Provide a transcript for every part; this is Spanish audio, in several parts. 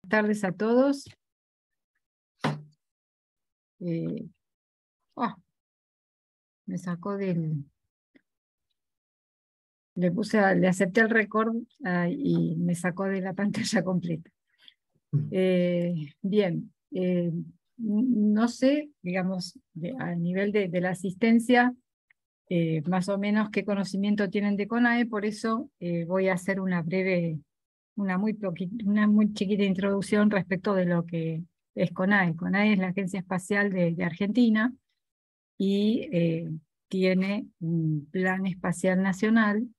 Tardes a todos. Eh, oh, me sacó del... Le acepté el récord y me sacó de la pantalla completa. Bien, no sé, digamos, a nivel de la asistencia, más o menos qué conocimiento tienen de CONAE, por eso voy a hacer una breve, una muy chiquita introducción respecto de lo que es CONAE. CONAE es la Agencia Espacial de Argentina y tiene un plan espacial nacional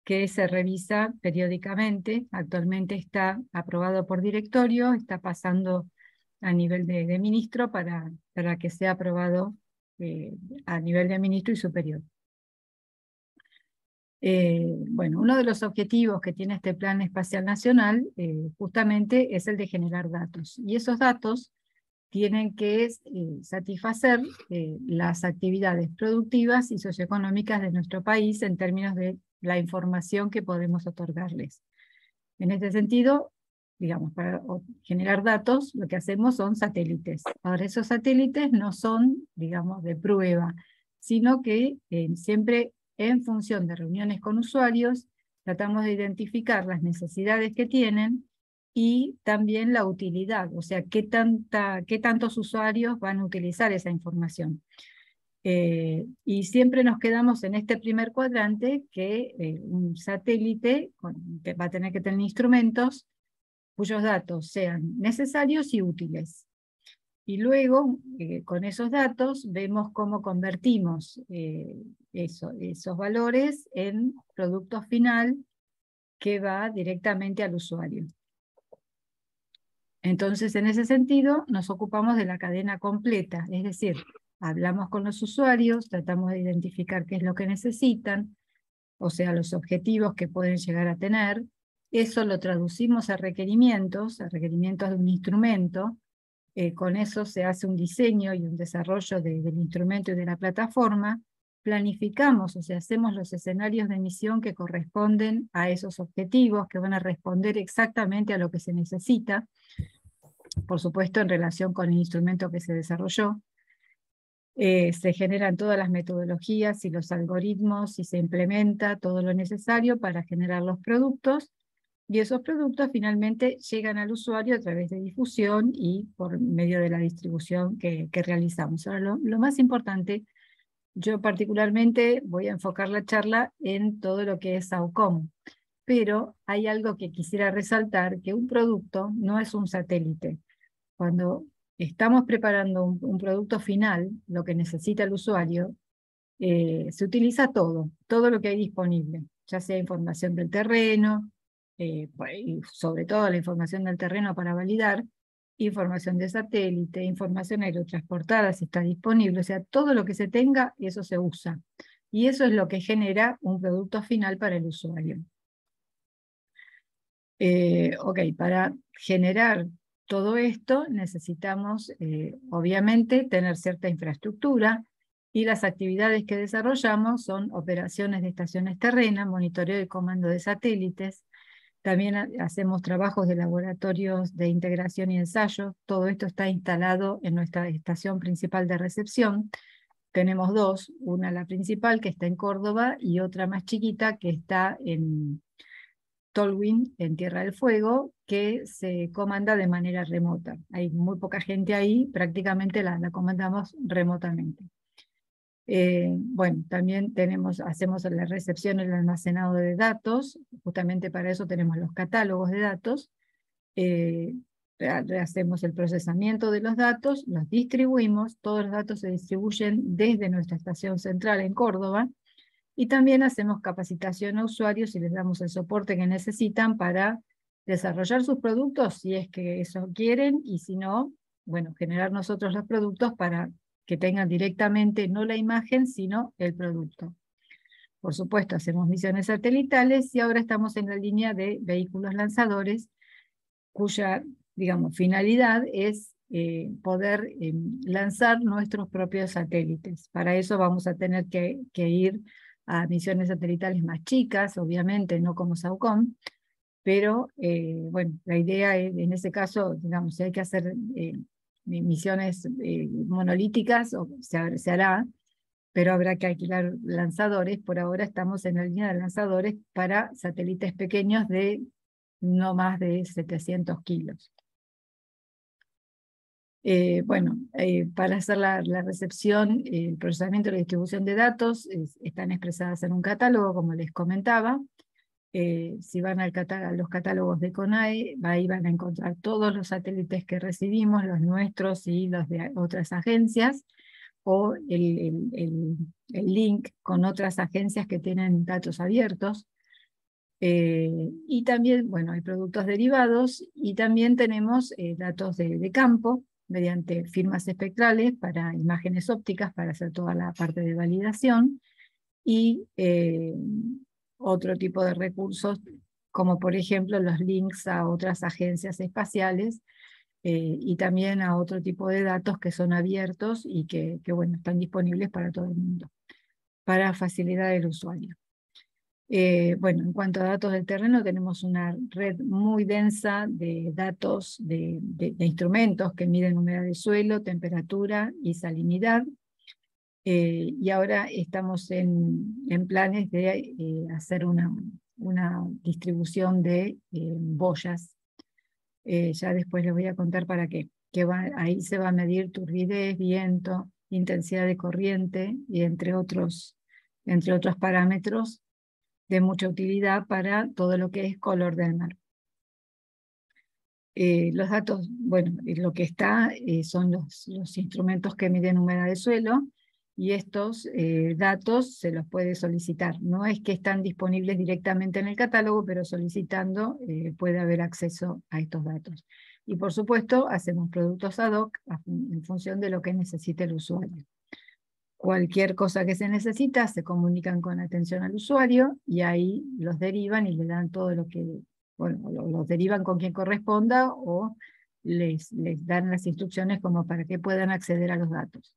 que se revisa periódicamente. Actualmente está aprobado por directorio, está pasando a nivel de ministro para que sea aprobado a nivel de ministro y superior. Bueno, uno de los objetivos que tiene este Plan Espacial Nacional justamente es el de generar datos. Y esos datos tienen que satisfacer las actividades productivas y socioeconómicas de nuestro país en términos de la información que podemos otorgarles. En este sentido, digamos, para generar datos, lo que hacemos son satélites. Ahora, esos satélites no son, digamos, de prueba, sino que siempre en función de reuniones con usuarios, tratamos de identificar las necesidades que tienen y también la utilidad, o sea, qué tantos usuarios van a utilizar esa información. Y siempre nos quedamos en este primer cuadrante que un satélite va a tener que tener instrumentos cuyos datos sean necesarios y útiles. Y luego, con esos datos, vemos cómo convertimos esos valores en producto final que va directamente al usuario. Entonces, en ese sentido, nos ocupamos de la cadena completa, es decir, hablamos con los usuarios, tratamos de identificar qué es lo que necesitan, o sea, los objetivos que pueden llegar a tener, eso lo traducimos a requerimientos de un instrumento, con eso se hace un diseño y un desarrollo del instrumento y de la plataforma, planificamos, o sea, hacemos los escenarios de misión que corresponden a esos objetivos, que van a responder exactamente a lo que se necesita, por supuesto en relación con el instrumento que se desarrolló. Se generan todas las metodologías y los algoritmos y se implementa todo lo necesario para generar los productos, y esos productos finalmente llegan al usuario a través de difusión y por medio de la distribución que realizamos. Ahora, lo más importante, yo particularmente voy a enfocar la charla en todo lo que es AUCOM, pero hay algo que quisiera resaltar, que un producto no es un satélite. Cuando estamos preparando un producto final, lo que necesita el usuario, se utiliza todo lo que hay disponible, ya sea información del terreno, y sobre todo la información del terreno para validar, información de satélite, información aerotransportada si está disponible, o sea, todo lo que se tenga, eso se usa. Y eso es lo que genera un producto final para el usuario. Ok, para generar todo esto necesitamos, obviamente, tener cierta infraestructura, y las actividades que desarrollamos son operaciones de estaciones terrenas, monitoreo y comando de satélites. También hacemos trabajos de laboratorios de integración y ensayo. Todo esto está instalado en nuestra estación principal de recepción. Tenemos dos, una la principal que está en Córdoba y otra más chiquita que está en Tolwyn, en Tierra del Fuego, que se comanda de manera remota. Hay muy poca gente ahí, prácticamente la comandamos remotamente. Bueno, también hacemos la recepción y el almacenado de datos, justamente para eso tenemos los catálogos de datos, hacemos el procesamiento de los datos, los distribuimos, todos los datos se distribuyen desde nuestra estación central en Córdoba, y también hacemos capacitación a usuarios y les damos el soporte que necesitan para desarrollar sus productos, si es que eso quieren, y si no, bueno, generar nosotros los productos para que tengan directamente no la imagen, sino el producto. Por supuesto, hacemos misiones satelitales y ahora estamos en la línea de vehículos lanzadores, cuya, digamos, finalidad es poder lanzar nuestros propios satélites. Para eso vamos a tener que ir a misiones satelitales más chicas, obviamente no como SAOCOM, pero bueno, la idea es, en ese caso, digamos, si hay que hacer misiones monolíticas, se hará, pero habrá que alquilar lanzadores. Por ahora estamos en la línea de lanzadores para satélites pequeños de no más de 700 kilos. Bueno, para hacer la recepción, el procesamiento y la distribución de datos están expresadas en un catálogo, como les comentaba. Si van a los catálogos de CONAE, ahí van a encontrar todos los satélites que recibimos, los nuestros y los de otras agencias, o el link con otras agencias que tienen datos abiertos. Y también, bueno, hay productos derivados, y también tenemos datos de campo mediante firmas espectrales para imágenes ópticas para hacer toda la parte de validación, y otro tipo de recursos, como por ejemplo los links a otras agencias espaciales, y también a otro tipo de datos que son abiertos y que bueno, están disponibles para todo el mundo, para facilidad del usuario. Bueno, en cuanto a datos del terreno, tenemos una red muy densa de datos de instrumentos que miden humedad del suelo, temperatura y salinidad. Y ahora estamos en planes de hacer una distribución de boyas. Ya después les voy a contar para qué. Ahí se va a medir turbidez, viento, intensidad de corriente, y entre otros parámetros de mucha utilidad para todo lo que es color del mar. Los datos, bueno, lo que está son los instrumentos que miden humedad de suelo, y estos datos se los puede solicitar. No es que están disponibles directamente en el catálogo, pero solicitando puede haber acceso a estos datos. Y por supuesto, hacemos productos ad hoc en función de lo que necesite el usuario. Cualquier cosa que se necesita, se comunican con atención al usuario, y ahí los derivan y le dan todo lo que, bueno, los derivan con quien corresponda, o les dan las instrucciones como para que puedan acceder a los datos.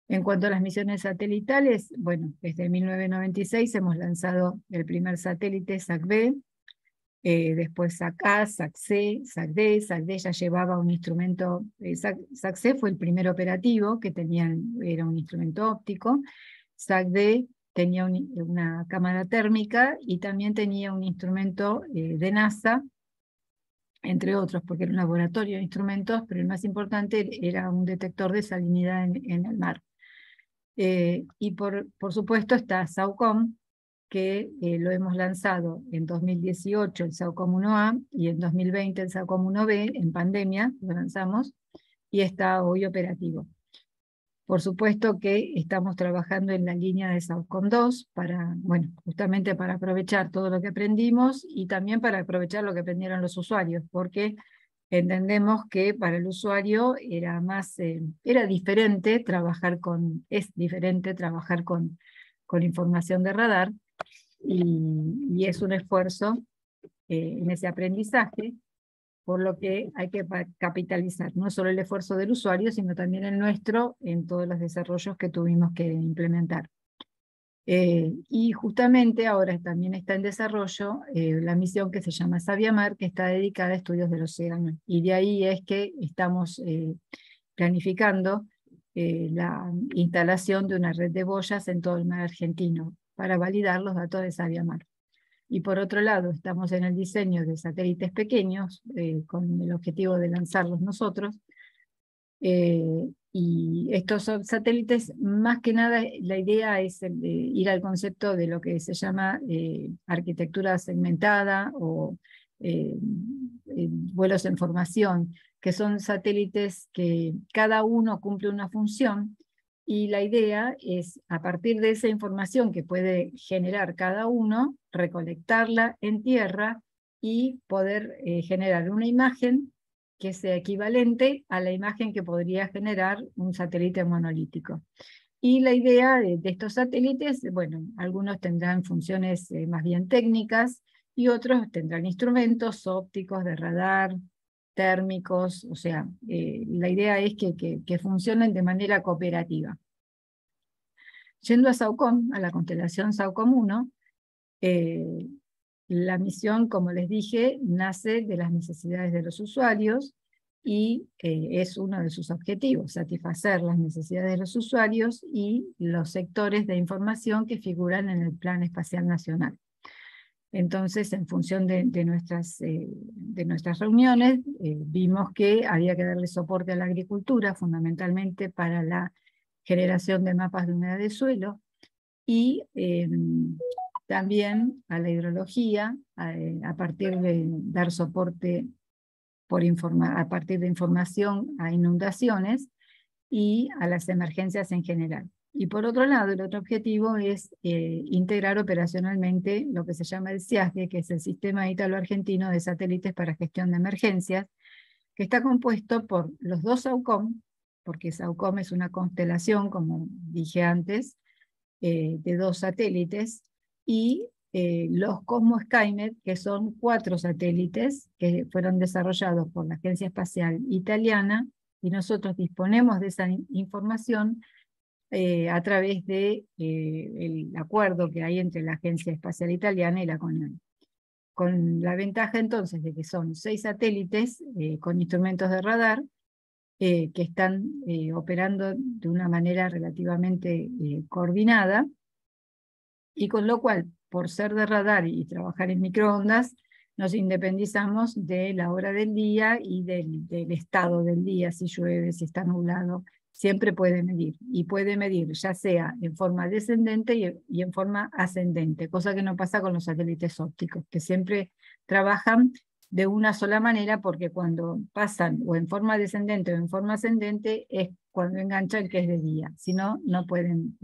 En cuanto a las misiones satelitales, bueno, desde 1996 hemos lanzado el primer satélite SAC-B, después SAC-A, SAC-C, SAC-D. SAC-D ya llevaba un instrumento, SAC-C fue el primer operativo que era un instrumento óptico. SAC-D tenía una cámara térmica, y también tenía un instrumento de NASA, entre otros, porque era un laboratorio de instrumentos, pero el más importante era un detector de salinidad en el mar. Y por supuesto está SAOCOM, que lo hemos lanzado en 2018 el SAOCOM 1A, y en 2020 el SAOCOM 1B, en pandemia lo lanzamos, y está hoy operativo. Por supuesto que estamos trabajando en la línea de SAOCOM 2, bueno, justamente para aprovechar todo lo que aprendimos, y también para aprovechar lo que aprendieron los usuarios, porque entendemos que para el usuario es diferente trabajar con información de radar, y es un esfuerzo en ese aprendizaje, por lo que hay que capitalizar no solo el esfuerzo del usuario, sino también el nuestro en todos los desarrollos que tuvimos que implementar. Y justamente ahora también está en desarrollo la misión que se llama Sabiamar, que está dedicada a estudios del océano, y de ahí es que estamos planificando la instalación de una red de boyas en todo el mar argentino para validar los datos de Sabiamar. Y por otro lado, estamos en el diseño de satélites pequeños con el objetivo de lanzarlos nosotros. Y estos son satélites, más que nada, la idea es ir al concepto de lo que se llama arquitectura segmentada, o vuelos en formación, que son satélites que cada uno cumple una función, y la idea es, a partir de esa información que puede generar cada uno, recolectarla en tierra y poder generar una imagen que sea equivalente a la imagen que podría generar un satélite monolítico. Y la idea de estos satélites, bueno, algunos tendrán funciones más bien técnicas, y otros tendrán instrumentos ópticos, de radar, térmicos, o sea, la idea es que funcionen de manera cooperativa. Yendo a SAOCOM, a la constelación SAOCOM 1, La misión, como les dije, nace de las necesidades de los usuarios y es uno de sus objetivos, satisfacer las necesidades de los usuarios y los sectores de información que figuran en el Plan Espacial Nacional. Entonces, en función de nuestras reuniones, vimos que había que darle soporte a la agricultura, fundamentalmente para la generación de mapas de humedad de suelo, y también a la hidrología, a partir de dar soporte a partir de información a inundaciones y a las emergencias en general. Y por otro lado, el otro objetivo es integrar operacionalmente lo que se llama el SIASGE, que es el Sistema Ítalo-Argentino de Satélites para Gestión de Emergencias, que está compuesto por los dos SAUCOM, porque SAUCOM es una constelación, como dije antes, de 2 satélites, y los Cosmo Skymet, que son 4 satélites que fueron desarrollados por la Agencia Espacial Italiana, y nosotros disponemos de esa información a través de el acuerdo que hay entre la Agencia Espacial Italiana y la CONAN. Con la ventaja entonces de que son 6 satélites con instrumentos de radar que están operando de una manera relativamente coordinada, y con lo cual, por ser de radar y trabajar en microondas, nos independizamos de la hora del día y del estado del día, si llueve, si está nublado, siempre puede medir, y puede medir ya sea en forma descendente y en forma ascendente, cosa que no pasa con los satélites ópticos, que siempre trabajan de una sola manera, porque cuando pasan o en forma descendente o en forma ascendente es cuando enganchan que es de día, si no, no pueden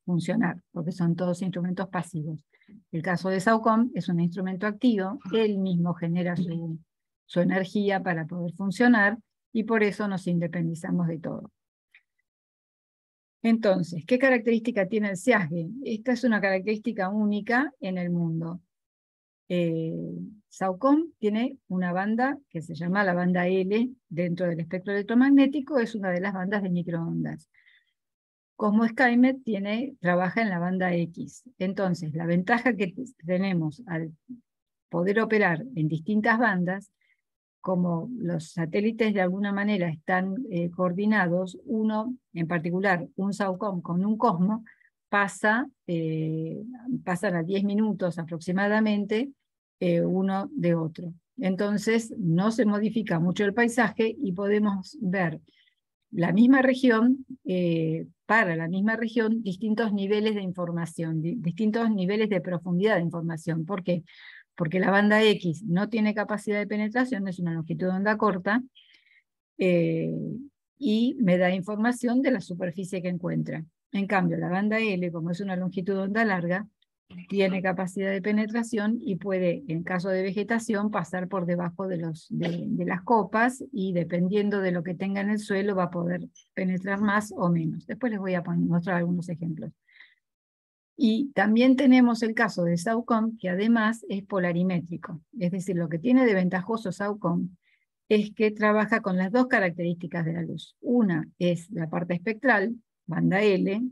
funcionar, porque son todos instrumentos pasivos. El caso de SAUCOM es un instrumento activo, él mismo genera su energía para poder funcionar, y por eso nos independizamos de todo. Entonces, ¿qué característica tiene el SIASGE? Esta es una característica única en el mundo. SAUCOM tiene una banda que se llama la banda L dentro del espectro electromagnético, es una de las bandas de microondas. Cosmo Skymet trabaja en la banda X. Entonces, la ventaja que tenemos al poder operar en distintas bandas, como los satélites de alguna manera están coordinados, uno, en particular, un SAUCOM con un Cosmo, pasan a 10 minutos aproximadamente uno de otro. Entonces, no se modifica mucho el paisaje y podemos ver la misma región, para la misma región, distintos niveles de información, distintos niveles de profundidad de información. ¿Por qué? Porque la banda X no tiene capacidad de penetración, es una longitud de onda corta, y me da información de la superficie que encuentra. En cambio, la banda L, como es una longitud de onda larga, tiene capacidad de penetración y puede, en caso de vegetación, pasar por debajo de las copas, y dependiendo de lo que tenga en el suelo va a poder penetrar más o menos. Después les voy a mostrar algunos ejemplos. Y también tenemos el caso de SAUCOM, que además es polarimétrico. Es decir, lo que tiene de ventajoso SAUCOM es que trabaja con las 2 características de la luz. Una es la parte espectral, banda L,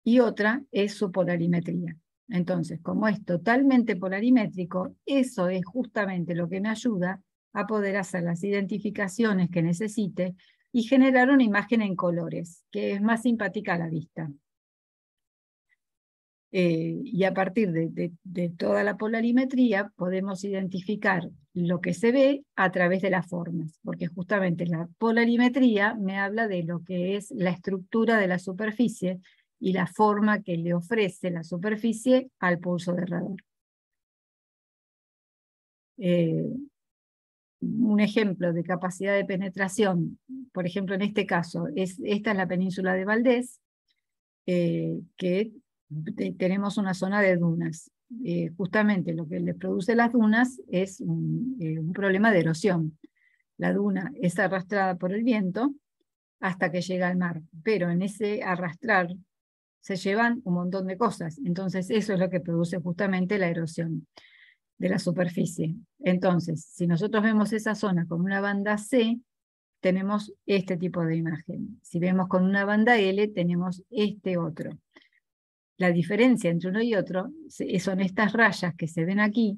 y otra es su polarimetría. Entonces, como es totalmente polarimétrico, eso es justamente lo que me ayuda a poder hacer las identificaciones que necesite y generar una imagen en colores, que es más simpática a la vista. Y a partir de toda la polarimetría podemos identificar lo que se ve a través de las formas, porque justamente la polarimetría me habla de lo que es la estructura de la superficie y la forma que le ofrece la superficie al pulso de radar. Un ejemplo de capacidad de penetración, por ejemplo en este caso, esta es la península de Valdés, que tenemos una zona de dunas. Justamente lo que le produce las dunas es un problema de erosión. La duna es arrastrada por el viento hasta que llega al mar, pero en ese arrastrar se llevan un montón de cosas. Entonces eso es lo que produce justamente la erosión de la superficie. Entonces, si nosotros vemos esa zona con una banda C, tenemos este tipo de imagen. Si vemos con una banda L, tenemos este otro. la diferencia entre uno y otro son estas rayas que se ven aquí,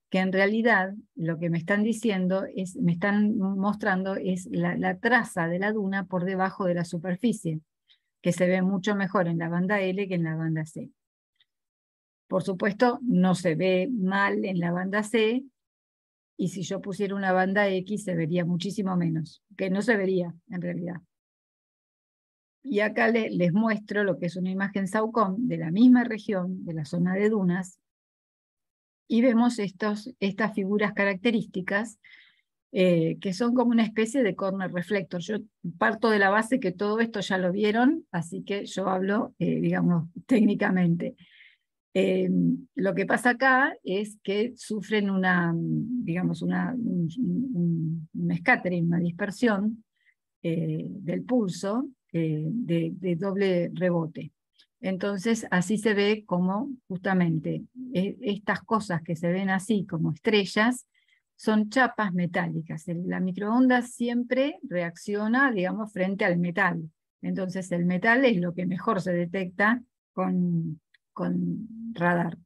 que en realidad lo que me están diciendo me están mostrando es la traza de la duna por debajo de la superficie, que se ve mucho mejor en la banda L que en la banda C. Por supuesto, no se ve mal en la banda C, y si yo pusiera una banda X se vería muchísimo menos, que no se vería en realidad. Y acá les muestro lo que es una imagen SAOCOM de la misma región, de la zona de dunas, y vemos estas figuras características que son como una especie de corner reflector. Yo parto de la base que todo esto ya lo vieron, así que yo hablo, digamos, técnicamente. Lo que pasa acá es que sufren digamos, un scattering, una dispersión del pulso de doble rebote. Entonces, así se ve como justamente estas cosas que se ven así como estrellas son chapas metálicas. La microondas siempre reacciona, digamos, frente al metal. Entonces, el metal es lo que mejor se detecta con radar.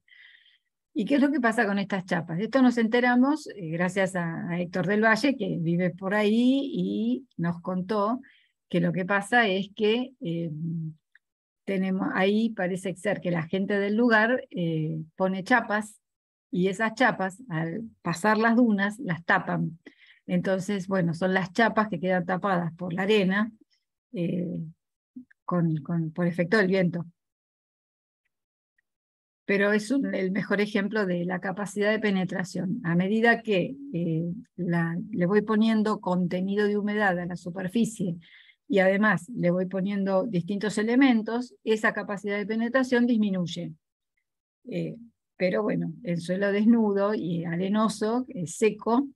¿Y qué es lo que pasa con estas chapas? De esto nos enteramos gracias a Héctor del Valle, que vive por ahí y nos contó que lo que pasa es que ahí parece ser que la gente del lugar pone chapas, y esas chapas, al pasar las dunas, las tapan. Entonces, bueno, son las chapas que quedan tapadas por la arena eh, por efecto del viento. Pero es el mejor ejemplo de la capacidad de penetración. A medida que le voy poniendo contenido de humedad a la superficie y además le voy poniendo distintos elementos, esa capacidad de penetración disminuye. Pero bueno, el suelo desnudo y arenoso, seco,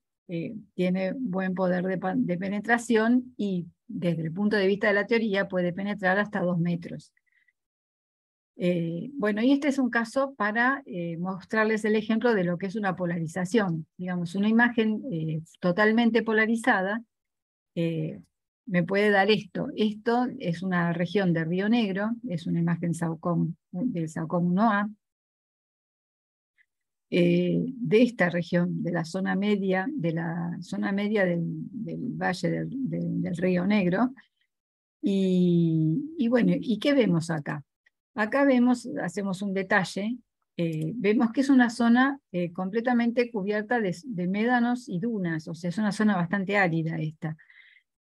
tiene buen poder de penetración, y desde el punto de vista de la teoría puede penetrar hasta 2 metros. Bueno, y este es un caso para mostrarles el ejemplo de lo que es una polarización. Digamos, una imagen totalmente polarizada me puede dar esto. Esto es una región de Río Negro, es una imagen SAOCOM, del SAOCOM 1A, de esta región, de la zona media, del valle del Río Negro. Y bueno, ¿y qué vemos acá? Acá hacemos un detalle, vemos que es una zona completamente cubierta de médanos y dunas, o sea, es una zona bastante árida esta,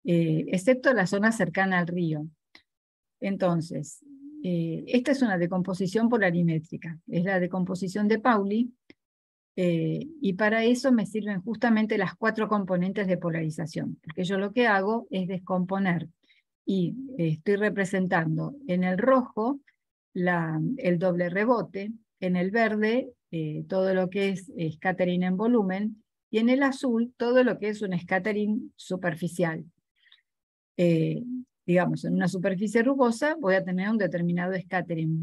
excepto la zona cercana al río. Entonces, esta es una decomposición polarimétrica, es la decomposición de Pauli, y para eso me sirven justamente las 4 componentes de polarización, porque yo lo que hago es descomponer, y estoy representando en el rojo el doble rebote, en el verde todo lo que es scattering en volumen, y en el azul todo lo que es un scattering superficial. Digamos, en una superficie rugosa voy a tener un determinado scattering,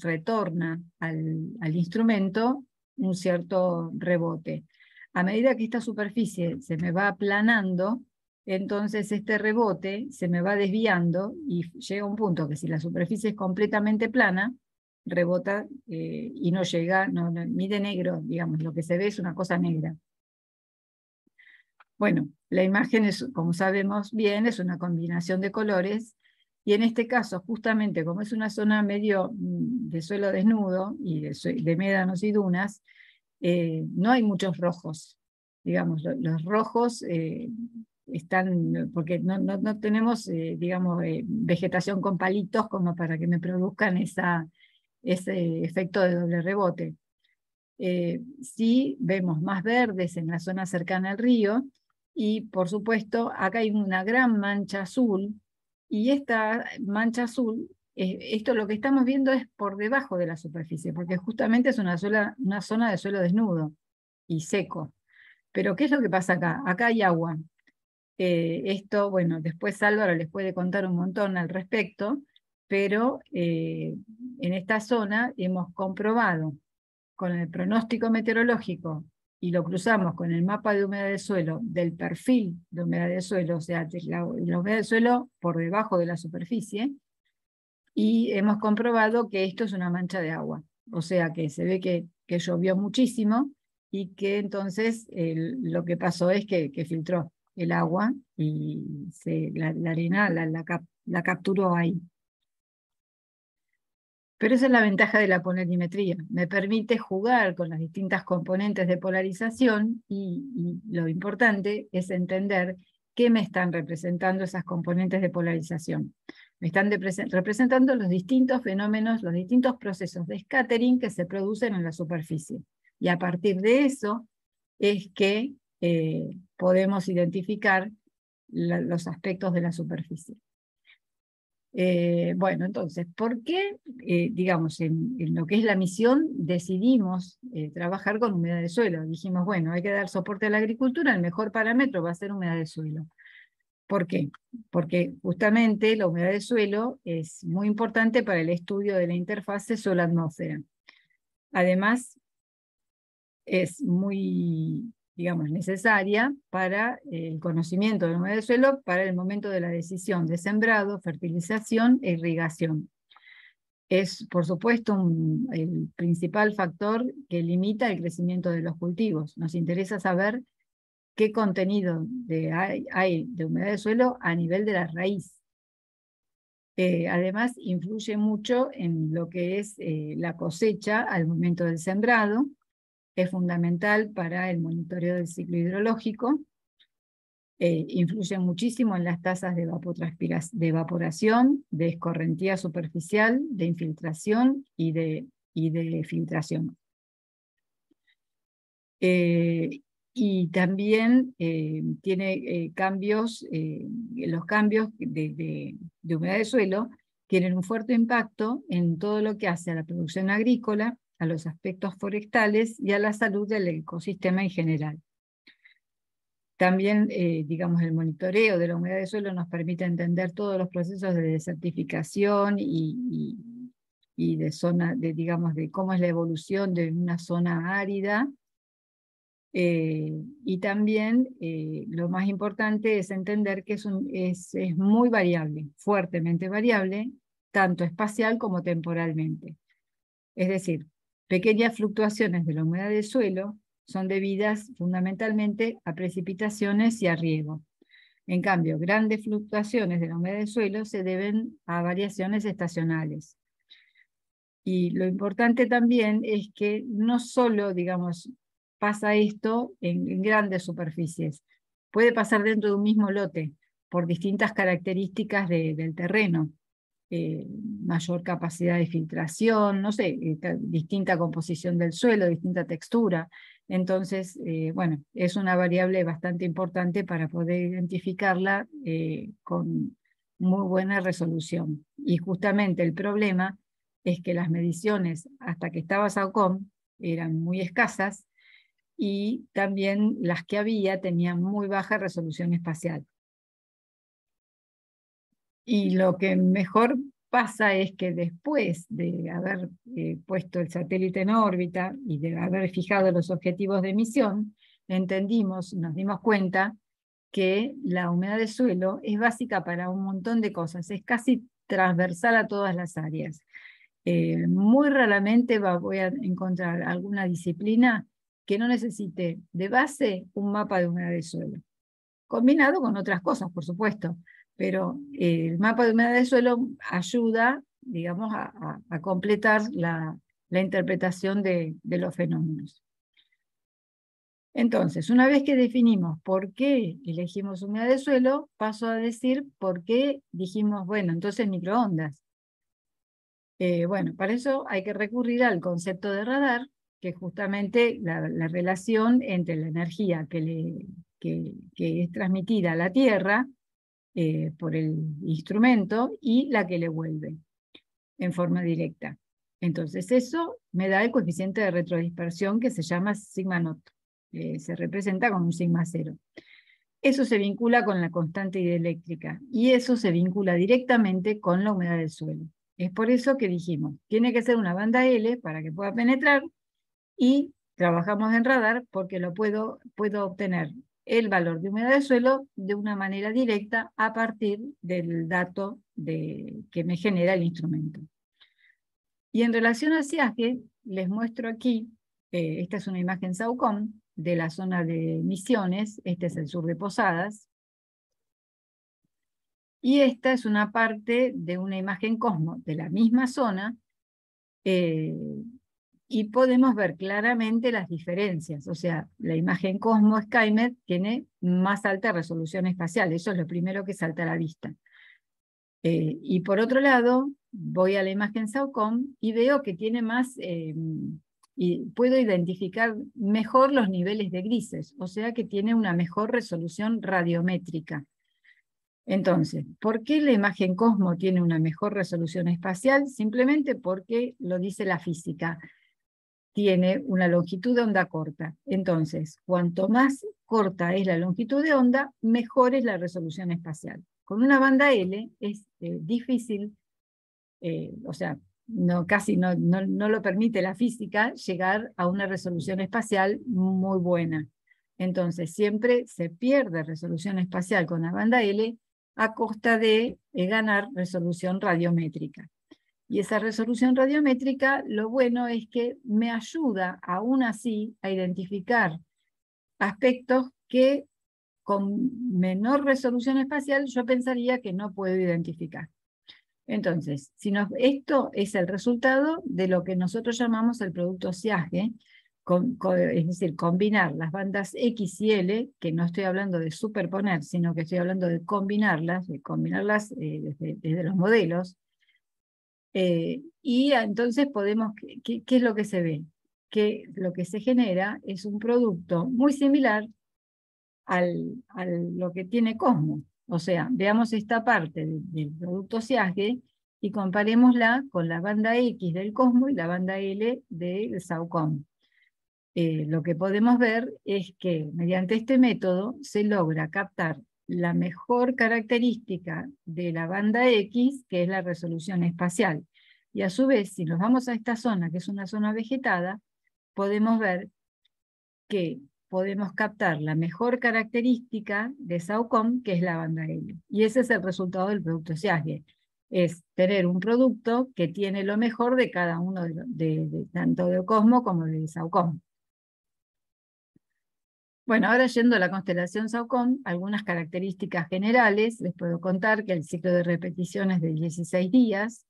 retorna al instrumento un cierto rebote. A medida que esta superficie se me va aplanando, entonces este rebote se me va desviando y llega a un punto que si la superficie es completamente plana, rebota y no llega, no mide negro, digamos, lo que se ve es una cosa negra. Bueno, la imagen es, como sabemos bien, es una combinación de colores, y en este caso, justamente como es una zona medio de suelo desnudo y de médanos y dunas, no hay muchos rojos. Digamos, los rojos están, porque no tenemos, digamos, vegetación con palitos como para que me produzcan ese efecto de doble rebote. Sí vemos más verdes en la zona cercana al río, y por supuesto acá hay una gran mancha azul, y esta mancha azul, esto lo que estamos viendo es por debajo de la superficie, porque justamente es una zona de suelo desnudo y seco. Pero ¿qué es lo que pasa acá? Acá hay agua. Esto, bueno, después Álvaro les puede contar un montón al respecto, pero en esta zona hemos comprobado con el pronóstico meteorológico y lo cruzamos con el mapa de humedad del suelo, del perfil de humedad del suelo, o sea, la humedad del suelo por debajo de la superficie, y hemos comprobado que esto es una mancha de agua. O sea que se ve que llovió muchísimo y que entonces lo que pasó es que filtró el agua y la arena la capturó ahí. Pero esa es la ventaja de la polarimetría. Me permite jugar con las distintas componentes de polarización y lo importante es entender qué me están representando esas componentes de polarización. Me están representando los distintos fenómenos, los distintos procesos de scattering que se producen en la superficie. Y a partir de eso es que podemos identificar los aspectos de la superficie. Bueno, entonces, ¿por qué, digamos, en lo que es la misión, decidimos trabajar con humedad de suelo? Dijimos, bueno, hay que dar soporte a la agricultura, el mejor parámetro va a ser humedad de suelo. ¿Por qué? Porque justamente la humedad de suelo es muy importante para el estudio de la interfase suelo-atmósfera. Además, es muy, digamos, necesaria para el conocimiento de la humedad del suelo para el momento de la decisión de sembrado, fertilización e irrigación. Es, por supuesto, el principal factor que limita el crecimiento de los cultivos. Nos interesa saber qué contenido hay de humedad del suelo a nivel de la raíz. Además, influye mucho en lo que es la cosecha al momento del sembrado. Es fundamental para el monitoreo del ciclo hidrológico, influye muchísimo en las tasas de evaporación, de escorrentía superficial, de infiltración y de filtración. Y también tiene cambios, los cambios de humedad de suelo tienen un fuerte impacto en todo lo que hace a la producción agrícola, a los aspectos forestales y a la salud del ecosistema en general. También, digamos, el monitoreo de la humedad de suelo nos permite entender todos los procesos de desertificación y de zona, digamos, de cómo es la evolución de una zona árida. Y también lo más importante es entender que es muy variable, fuertemente variable, tanto espacial como temporalmente. Es decir, pequeñas fluctuaciones de la humedad del suelo son debidas fundamentalmente a precipitaciones y a riego. En cambio, grandes fluctuaciones de la humedad del suelo se deben a variaciones estacionales. Y lo importante también es que no solo, digamos, pasa esto en grandes superficies, puede pasar dentro de un mismo lote, por distintas características del terreno. Mayor capacidad de filtración, no sé, distinta composición del suelo, distinta textura. Entonces, bueno, es una variable bastante importante para poder identificarla con muy buena resolución. Y justamente el problema es que las mediciones, hasta que estaba SAOCOM, eran muy escasas y también las que había tenían muy baja resolución espacial. Y lo que mejor pasa es que después de haber puesto el satélite en órbita y de haber fijado los objetivos de misión, nos dimos cuenta que la humedad de suelo es básica para un montón de cosas, es casi transversal a todas las áreas. Muy raramente voy a encontrar alguna disciplina que no necesite de base un mapa de humedad de suelo, combinado con otras cosas, por supuesto, pero el mapa de humedad de suelo ayuda, digamos, a completar la interpretación de los fenómenos. Entonces, una vez que definimos por qué elegimos humedad de suelo, paso a decir por qué dijimos, bueno, entonces microondas. Bueno, para eso hay que recurrir al concepto de radar, que es justamente la relación entre la energía que es transmitida a la Tierra por el instrumento y la que le vuelve en forma directa. Entonces eso me da el coeficiente de retrodispersión que se llama sigma naught. Se representa con un sigma 0. Eso se vincula con la constante hidroeléctrica y eso se vincula directamente con la humedad del suelo. Es por eso que dijimos, tiene que ser una banda L para que pueda penetrar y trabajamos en radar porque puedo obtener el valor de humedad del suelo de una manera directa a partir del dato que me genera el instrumento. Y en relación al SIAGE, les muestro aquí, esta es una imagen SAOCOM de la zona de Misiones, este es el sur de Posadas, y esta es una parte de una imagen Cosmo de la misma zona, y podemos ver claramente las diferencias. O sea, la imagen Cosmo SkyMed tiene más alta resolución espacial, eso es lo primero que salta a la vista. Y por otro lado, voy a la imagen SAOCOM y veo que tiene más, y puedo identificar mejor los niveles de grises, o sea que tiene una mejor resolución radiométrica. Entonces, ¿por qué la imagen Cosmo tiene una mejor resolución espacial? Simplemente porque lo dice la física. Tiene una longitud de onda corta. Entonces, cuanto más corta es la longitud de onda, mejor es la resolución espacial. Con una banda L es difícil, o sea, casi no lo permite la física, llegar a una resolución espacial muy buena. Entonces, siempre se pierde resolución espacial con la banda L a costa de ganar resolución radiométrica. Y esa resolución radiométrica, lo bueno es que me ayuda aún así a identificar aspectos que con menor resolución espacial yo pensaría que no puedo identificar. Entonces, esto es el resultado de lo que nosotros llamamos el producto SIAGE, es decir, combinar las bandas X y L, que no estoy hablando de superponer, sino que estoy hablando de combinarlas desde los modelos. Y entonces podemos, ¿qué es lo que se ve? Que lo que se genera es un producto muy similar a lo que tiene Cosmo. O sea, veamos esta parte del producto SIAGE y comparémosla con la banda X del Cosmo y la banda L del SAOCOM. Lo que podemos ver es que mediante este método se logra captar la mejor característica de la banda X, que es la resolución espacial. Y a su vez, si nos vamos a esta zona, que es una zona vegetada, podemos ver que podemos captar la mejor característica de SAOCOM, que es la banda L. Y ese es el resultado del producto SIAGE. Es tener un producto que tiene lo mejor de cada uno, tanto de Cosmo como de SAOCOM. Bueno, ahora yendo a la constelación SAOCOM, algunas características generales, les puedo contar que el ciclo de repetición es de 16 días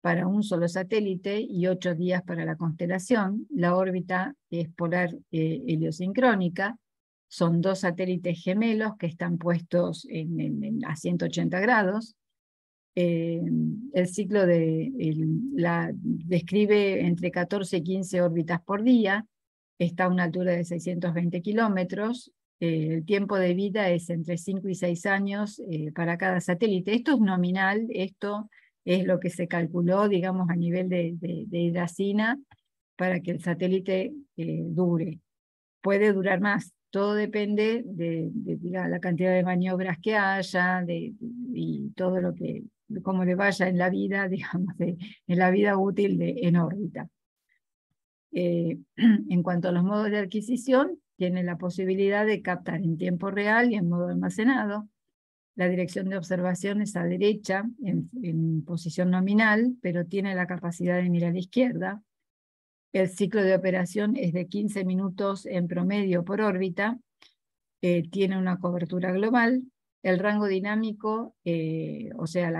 para un solo satélite y 8 días para la constelación. La órbita es polar heliosincrónica, son 2 satélites gemelos que están puestos a 180 grados. El ciclo describe entre 14 y 15 órbitas por día, está a una altura de 620 kilómetros, el tiempo de vida es entre 5 y 6 años para cada satélite. Esto es nominal, esto es lo que se calculó, digamos, a nivel de hidracina para que el satélite dure. Puede durar más, todo depende de la cantidad de maniobras que haya y todo lo que, cómo le vaya en la vida, digamos, en la vida útil en órbita. En cuanto a los modos de adquisición, tiene la posibilidad de captar en tiempo real y en modo almacenado. La dirección de observación es a derecha, en posición nominal, pero tiene la capacidad de mirar a la izquierda. El ciclo de operación es de 15 minutos en promedio por órbita. Tiene una cobertura global. El rango dinámico, o sea,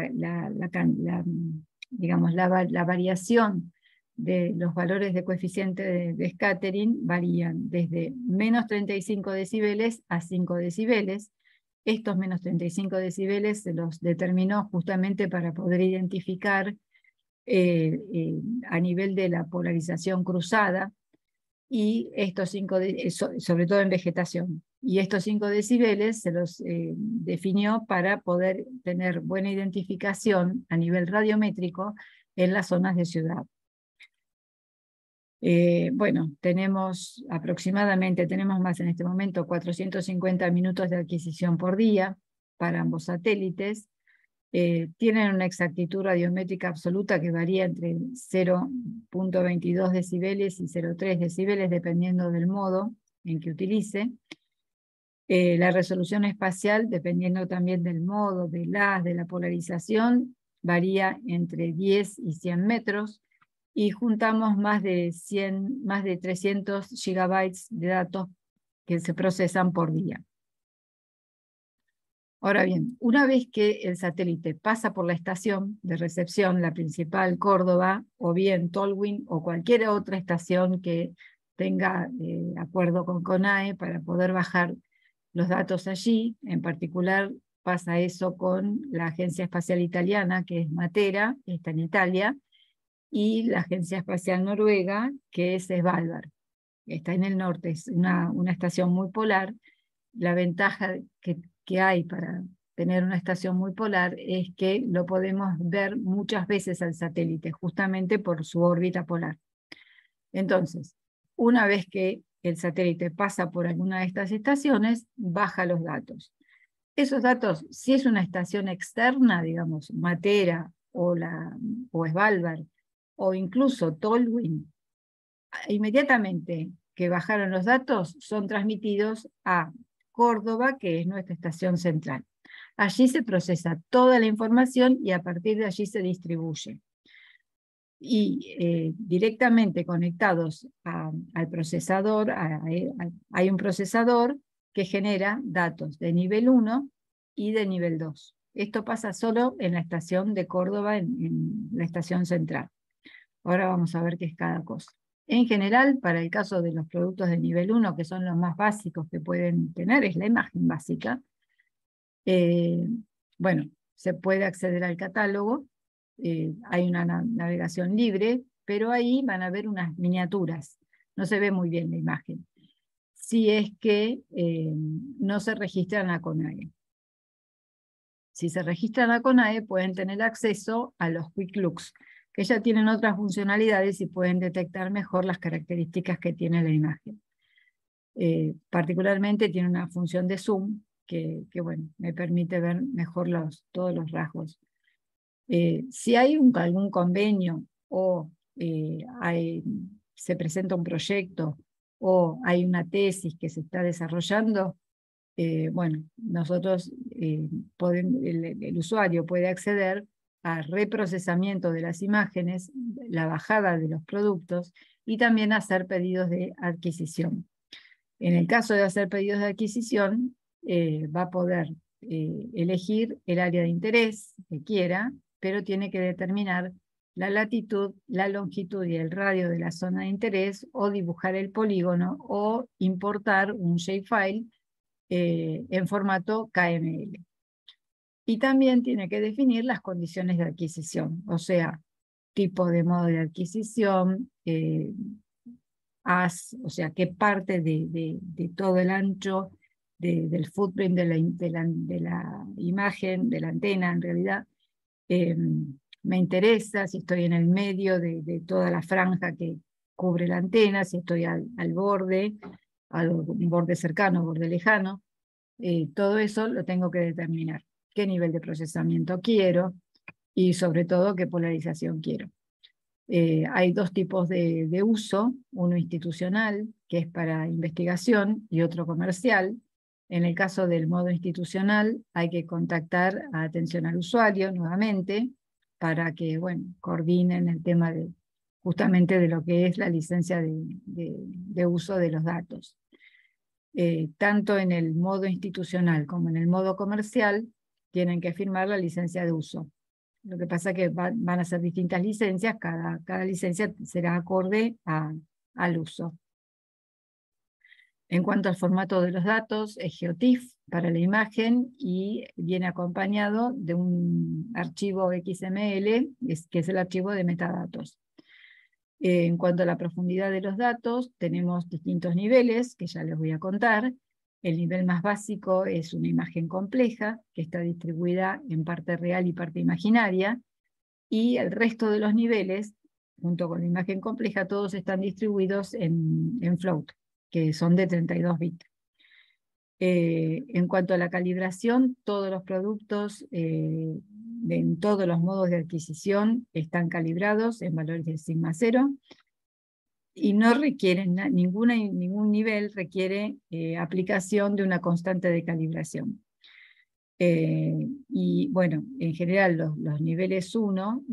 digamos, la variación de los valores de coeficiente de scattering varían desde menos 35 decibeles a 5 decibeles. Estos menos 35 decibeles se los determinó justamente para poder identificar a nivel de la polarización cruzada, y estos 5, sobre todo en vegetación. Y estos 5 decibeles se los definió para poder tener buena identificación a nivel radiométrico en las zonas de ciudad. Bueno, tenemos más en este momento 450 minutos de adquisición por día para ambos satélites. Tienen una exactitud radiométrica absoluta que varía entre 0.22 decibeles y 0.3 decibeles, dependiendo del modo en que utilice. La resolución espacial, dependiendo también del modo, de la polarización, varía entre 10 y 100 metros, y juntamos más de 300 gigabytes de datos que se procesan por día. Ahora bien, una vez que el satélite pasa por la estación de recepción, la principal Córdoba, o bien Tolwyn, o cualquier otra estación que tenga acuerdo con CONAE para poder bajar los datos allí, en particular pasa eso con la Agencia Espacial Italiana, que es Matera, que está en Italia, y la Agencia Espacial Noruega, que es Svalbard, que está en el norte, es una estación muy polar. La ventaja que hay para tener una estación muy polar es que lo podemos ver muchas veces al satélite, justamente por su órbita polar. Entonces, una vez que el satélite pasa por alguna de estas estaciones, baja los datos. Esos datos, si es una estación externa, digamos, Matera o Svalbard, o incluso Tolwyn, inmediatamente que bajaron los datos, son transmitidos a Córdoba, que es nuestra estación central. Allí se procesa toda la información y a partir de allí se distribuye. Y directamente conectados al procesador, hay un procesador que genera datos de nivel 1 y de nivel 2. Esto pasa solo en la estación de Córdoba, en la estación central. Ahora vamos a ver qué es cada cosa. En general, para el caso de los productos de nivel 1, que son los más básicos que pueden tener, es la imagen básica. Bueno, se puede acceder al catálogo, hay una navegación libre, pero ahí van a ver unas miniaturas. No se ve muy bien la imagen. Si es que no se registran a CONAE. Si se registran a CONAE, pueden tener acceso a los Quick Looks, que ya tienen otras funcionalidades y pueden detectar mejor las características que tiene la imagen. Particularmente tiene una función de zoom que bueno, me permite ver mejor todos los rasgos. Si hay algún convenio o se presenta un proyecto o hay una tesis que se está desarrollando, bueno, nosotros, el usuario puede acceder al reprocesamiento de las imágenes, la bajada de los productos y también hacer pedidos de adquisición. En el caso de hacer pedidos de adquisición, va a poder elegir el área de interés que quiera, pero tiene que determinar la latitud, la longitud y el radio de la zona de interés, o dibujar el polígono, o importar un shapefile en formato KML. Y también tiene que definir las condiciones de adquisición, o sea, tipo de modo de adquisición, o sea, qué parte de todo el ancho del footprint de la imagen, de la antena en realidad, me interesa, si estoy en el medio de toda la franja que cubre la antena, si estoy al borde, un borde cercano, borde lejano. Todo eso lo tengo que determinar. Qué nivel de procesamiento quiero y sobre todo qué polarización quiero. Hay dos tipos de uso, uno institucional, que es para investigación, y otro comercial. En el caso del modo institucional, hay que contactar a atención al usuario nuevamente para que, bueno, coordinen el tema justamente de lo que es la licencia de uso de los datos. Tanto en el modo institucional como en el modo comercial, tienen que firmar la licencia de uso. Lo que pasa es que van a ser distintas licencias, cada licencia será acorde al uso. En cuanto al formato de los datos, es GeoTIFF para la imagen y viene acompañado de un archivo XML, que es el archivo de metadatos. En cuanto a la profundidad de los datos, tenemos distintos niveles, que ya les voy a contar. El nivel más básico es una imagen compleja, que está distribuida en parte real y parte imaginaria, y el resto de los niveles, junto con la imagen compleja, todos están distribuidos en float, que son de 32 bits. En cuanto a la calibración, todos los productos en todos los modos de adquisición están calibrados en valores de sigma 0. y no requieren, ningún nivel requiere aplicación de una constante de calibración. Y bueno, en general los niveles 1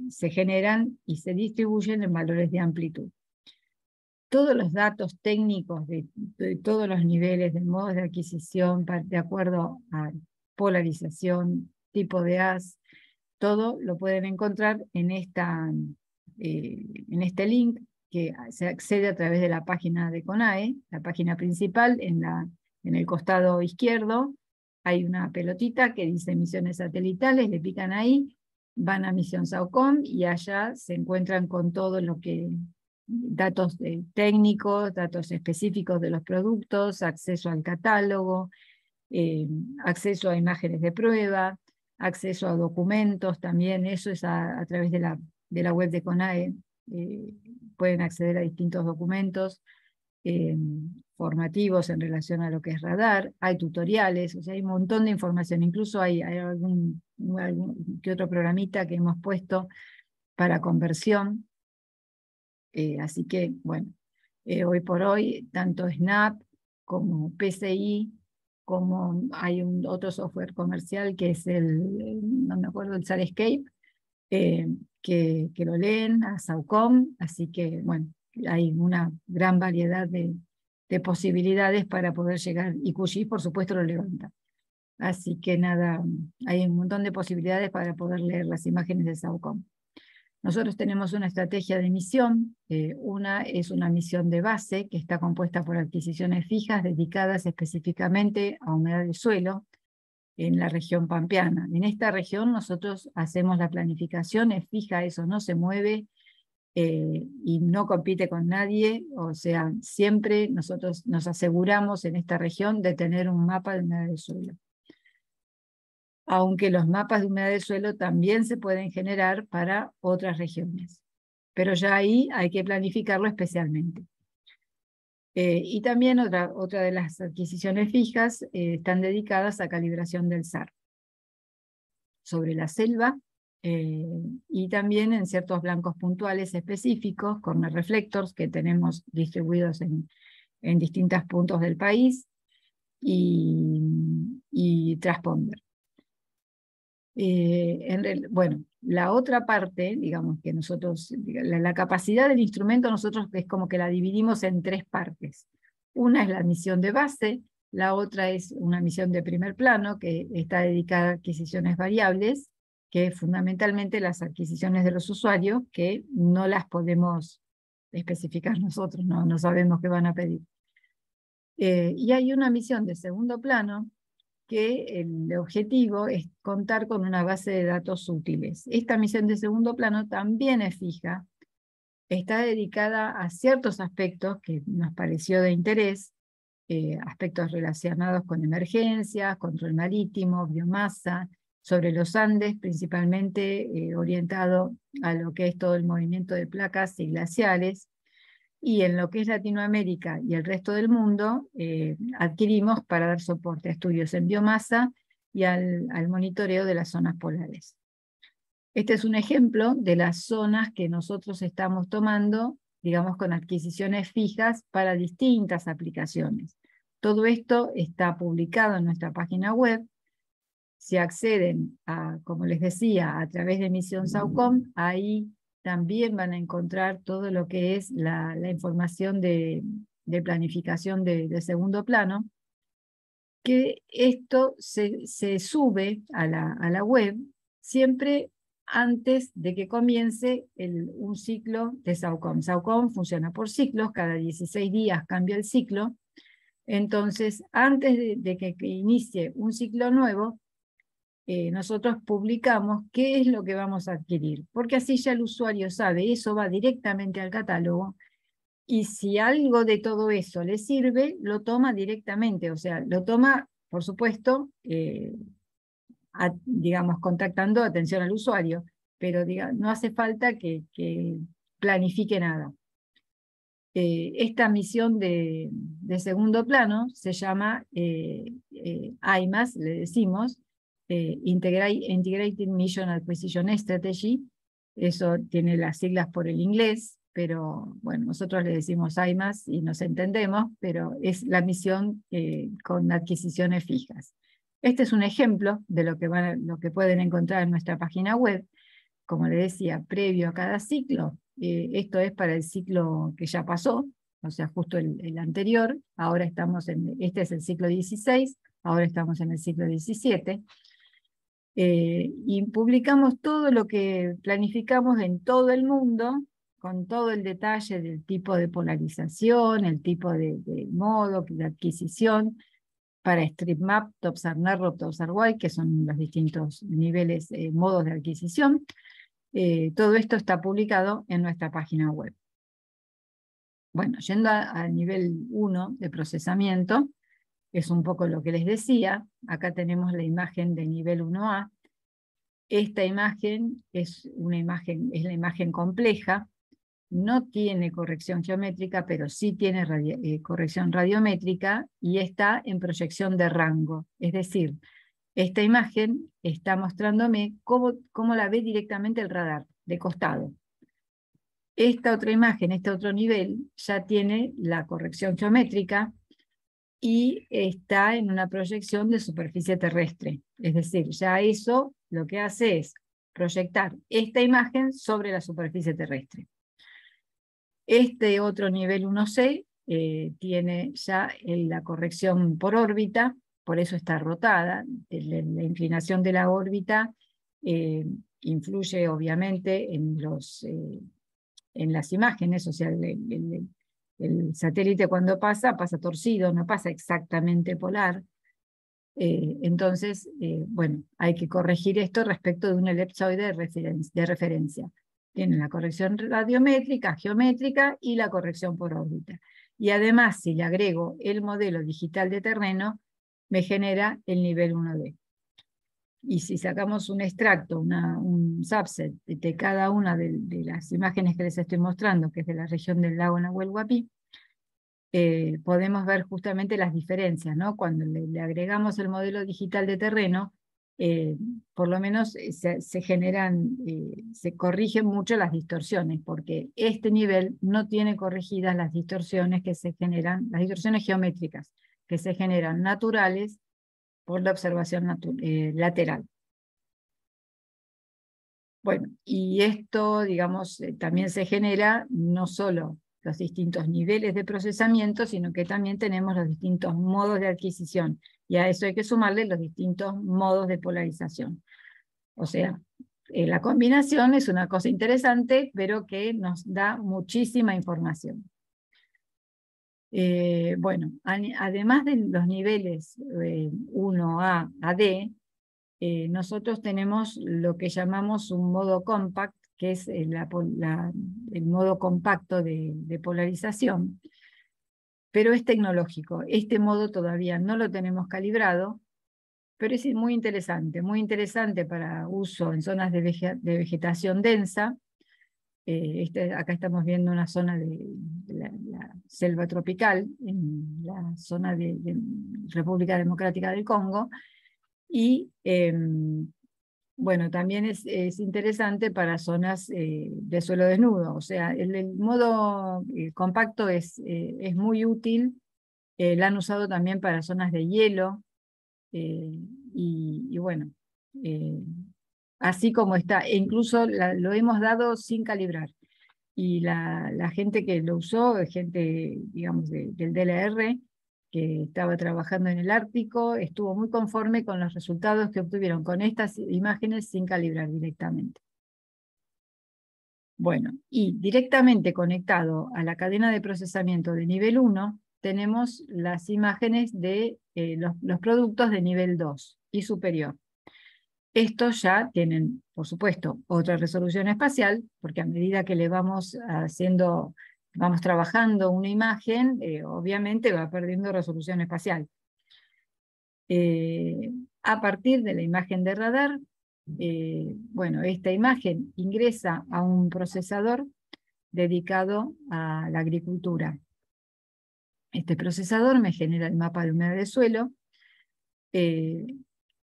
se generan y se distribuyen en valores de amplitud. Todos los datos técnicos de todos los niveles, de modos de adquisición, de acuerdo a polarización, tipo de haz, todo lo pueden encontrar en este link que se accede a través de la página de CONAE, la página principal. En el costado izquierdo hay una pelotita que dice misiones satelitales, le pican ahí, van a Misión SAOCOM y allá se encuentran con todo lo que datos técnicos, datos específicos de los productos, acceso al catálogo, acceso a imágenes de prueba, acceso a documentos también. Eso es a través de la web de CONAE. Pueden acceder a distintos documentos formativos en relación a lo que es radar. Hay tutoriales, o sea, hay un montón de información. Incluso hay algún que otro programita que hemos puesto para conversión. Así que, bueno, hoy por hoy, tanto Snap como PCI, como hay otro software comercial que es no me acuerdo, el Sarescape, que lo leen a SAOCOM, así que, bueno, hay una gran variedad de posibilidades para poder llegar, y QGIS, por supuesto, lo levanta. Así que nada, hay un montón de posibilidades para poder leer las imágenes de SAOCOM. Nosotros tenemos una estrategia de misión. Una es una misión de base que está compuesta por adquisiciones fijas dedicadas específicamente a humedad de suelo en la región pampeana. En esta región nosotros hacemos la planificación, es fija, eso no se mueve y no compite con nadie. O sea, siempre nosotros nos aseguramos en esta región de tener un mapa de humedad de suelo. Aunque los mapas de humedad de suelo también se pueden generar para otras regiones. Pero ya ahí hay que planificarlo especialmente. Y también otra de las adquisiciones fijas están dedicadas a calibración del SAR sobre la selva y también en ciertos blancos puntuales específicos, corner reflectors, que tenemos distribuidos en distintos puntos del país, y transponder. Bueno, la otra parte, digamos que nosotros, la capacidad del instrumento nosotros es como que la dividimos en tres partes. Una es la misión de base, la otra es una misión de primer plano que está dedicada a adquisiciones variables, que fundamentalmente las adquisiciones de los usuarios, que no las podemos especificar nosotros, no sabemos qué van a pedir. Y hay una misión de segundo plano, que el objetivo es contar con una base de datos útiles. Esta misión de segundo plano también es fija, está dedicada a ciertos aspectos que nos pareció de interés, aspectos relacionados con emergencias, control marítimo, biomasa, sobre los Andes, principalmente orientado a lo que es todo el movimiento de placas y glaciares. Y en lo que es Latinoamérica y el resto del mundo, adquirimos para dar soporte a estudios en biomasa y al monitoreo de las zonas polares. Este es un ejemplo de las zonas que nosotros estamos tomando, digamos, con adquisiciones fijas para distintas aplicaciones. Todo esto está publicado en nuestra página web. Si acceden, como les decía, a través de Misión SAOCOM, ahí también van a encontrar todo lo que es la información de planificación de segundo plano, que esto se sube a la web siempre antes de que comience un ciclo de SAOCOM. SAOCOM funciona por ciclos, cada 16 días cambia el ciclo. Entonces, antes de que inicie un ciclo nuevo, nosotros publicamos qué es lo que vamos a adquirir, porque así ya el usuario sabe, eso va directamente al catálogo, y si algo de todo eso le sirve, lo toma directamente, o sea, lo toma, por supuesto, digamos, contactando atención al usuario, pero no hace falta que planifique nada. Esta misión de segundo plano se llama IMAS, le decimos, Integrated Mission Acquisition Strategy. Eso tiene las siglas por el inglés, pero bueno, nosotros le decimos AIMAS y nos entendemos, pero es la misión con adquisiciones fijas. Este es un ejemplo de lo que pueden encontrar en nuestra página web. Como le decía, previo a cada ciclo, esto es para el ciclo que ya pasó, o sea, justo el anterior, ahora estamos este es el ciclo 16, ahora estamos en el ciclo 17, y publicamos todo lo que planificamos en todo el mundo, con todo el detalle del tipo de polarización, el tipo de modo de adquisición, para StreetMap, Topsar Narrow, Topsar Wide, que son los distintos niveles, modos de adquisición. Todo esto está publicado en nuestra página web. Bueno, yendo al nivel 1 de procesamiento, es un poco lo que les decía. Acá tenemos la imagen de nivel 1A. Esta imagen es la imagen compleja, no tiene corrección geométrica, pero sí tiene corrección radiométrica y está en proyección de rango. Es decir, esta imagen está mostrándome cómo la ve directamente el radar, de costado. Esta otra imagen, este otro nivel, ya tiene la corrección geométrica y está en una proyección de superficie terrestre. Es decir, ya eso lo que hace es proyectar esta imagen sobre la superficie terrestre. Este otro nivel 1C tiene ya la corrección por órbita, por eso está rotada. La inclinación de la órbita influye obviamente en las imágenes, o sea, el satélite cuando pasa torcido, no pasa exactamente polar. Entonces, bueno, hay que corregir esto respecto de un elipsoide de referencia. Tienen la corrección radiométrica, geométrica y la corrección por órbita. Y además, si le agrego el modelo digital de terreno, me genera el nivel 1D. Y si sacamos un extracto, un subset de cada una de las imágenes que les estoy mostrando, que es de la región del lago Nahuel Huapi, podemos ver justamente las diferencias, ¿no? Cuando le agregamos el modelo digital de terreno, por lo menos se generan, se corrigen mucho las distorsiones, porque este nivel no tiene corregidas las distorsiones que se generan, las distorsiones geométricas, que se generan naturales por la observación lateral. Bueno, y esto, digamos, también se genera no solo los distintos niveles de procesamiento, sino que también tenemos los distintos modos de adquisición, y a eso hay que sumarle los distintos modos de polarización. O sea, la combinación es una cosa interesante, pero que nos da muchísima información. Bueno, además de los niveles 1A a D, nosotros tenemos lo que llamamos un modo compact, que es el modo compacto de polarización, pero es tecnológico. Este modo todavía no lo tenemos calibrado, pero es muy interesante para uso en zonas de vegetación densa. Acá estamos viendo una zona de la selva tropical, en la zona de República Democrática del Congo, y bueno, también es interesante para zonas de suelo desnudo. O sea, el modo compacto es muy útil. La han usado también para zonas de hielo. Y bueno, así como está, e incluso lo hemos dado sin calibrar. Y la gente que lo usó, gente, digamos, del DLR, que estaba trabajando en el Ártico, estuvo muy conforme con los resultados que obtuvieron con estas imágenes sin calibrar directamente. Bueno, y directamente conectado a la cadena de procesamiento de nivel 1, tenemos las imágenes de los productos de nivel 2 y superior. Estos ya tienen, por supuesto, otra resolución espacial, porque a medida que le vamos trabajando una imagen, obviamente va perdiendo resolución espacial. A partir de la imagen de radar, bueno, esta imagen ingresa a un procesador dedicado a la agricultura. Este procesador me genera el mapa de humedad de suelo,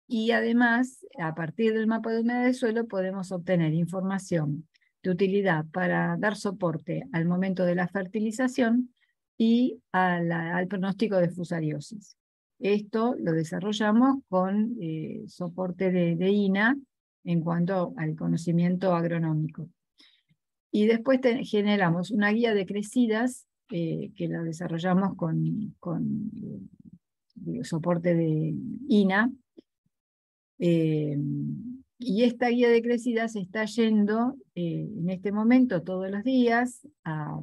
y además, a partir del mapa de humedad de suelo, podemos obtener información de utilidad para dar soporte al momento de la fertilización y al pronóstico de fusariosis. Esto lo desarrollamos con soporte de INA en cuanto al conocimiento agronómico. Y después generamos una guía de crecidas que la desarrollamos con soporte de INA. Y esta guía de crecidas está yendo en este momento todos los días al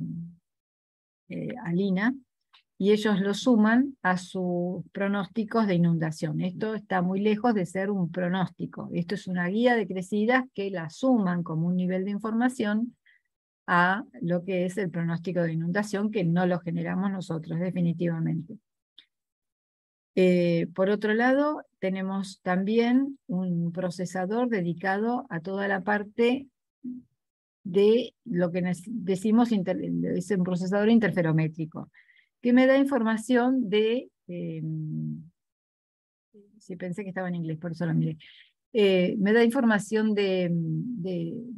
INA, y ellos lo suman a sus pronósticos de inundación. Esto está muy lejos de ser un pronóstico. Esto es una guía de crecidas que la suman como un nivel de información a lo que es el pronóstico de inundación, que no lo generamos nosotros definitivamente. Por otro lado, tenemos también un procesador dedicado a toda la parte de lo que decimos es un procesador interferométrico, que me da información de, si pensé que estaba en inglés, por eso lo miré, me da información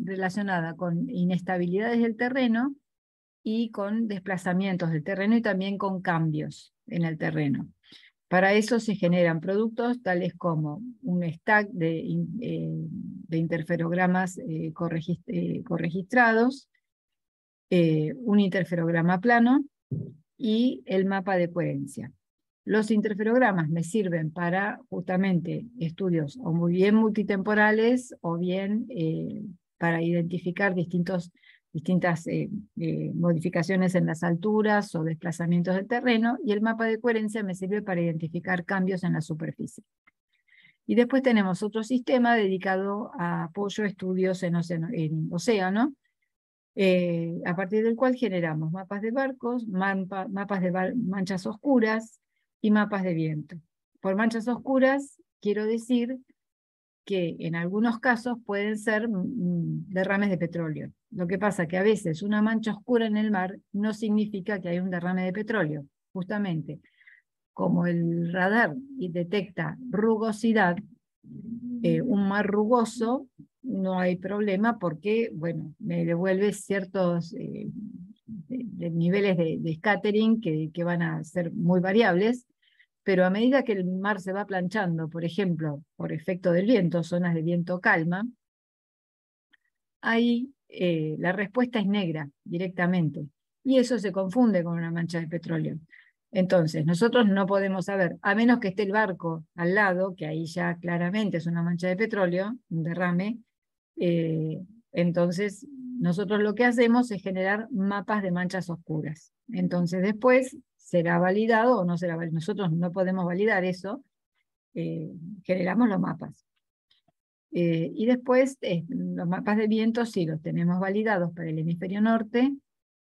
relacionada con inestabilidades del terreno y con desplazamientos del terreno y también con cambios en el terreno. Para eso se generan productos tales como un stack de interferogramas corregistrados, un interferograma plano y el mapa de coherencia. Los interferogramas me sirven para justamente estudios o muy bien multitemporales o bien para identificar distintas modificaciones en las alturas o desplazamientos del terreno, y el mapa de coherencia me sirve para identificar cambios en la superficie. Y después tenemos otro sistema dedicado a apoyo a estudios en océano, a partir del cual generamos mapas de barcos, mapas de manchas oscuras y mapas de viento. Por manchas oscuras quiero decir que en algunos casos pueden ser derrames de petróleo. Lo que pasa es que a veces una mancha oscura en el mar no significa que hay un derrame de petróleo. Justamente, como el radar detecta rugosidad, un mar rugoso, no hay problema porque, bueno, me devuelve ciertos de niveles de scattering que van a ser muy variables, pero a medida que el mar se va planchando, por ejemplo, por efecto del viento, zonas de viento calma, ahí la respuesta es negra directamente, y eso se confunde con una mancha de petróleo. Entonces, nosotros no podemos saber, a menos que esté el barco al lado, que ahí ya claramente es una mancha de petróleo, un derrame, entonces nosotros lo que hacemos es generar mapas de manchas oscuras. Entonces después será validado o no será validado. Nosotros no podemos validar eso, generamos los mapas. Y después los mapas de viento sí los tenemos validados para el hemisferio norte,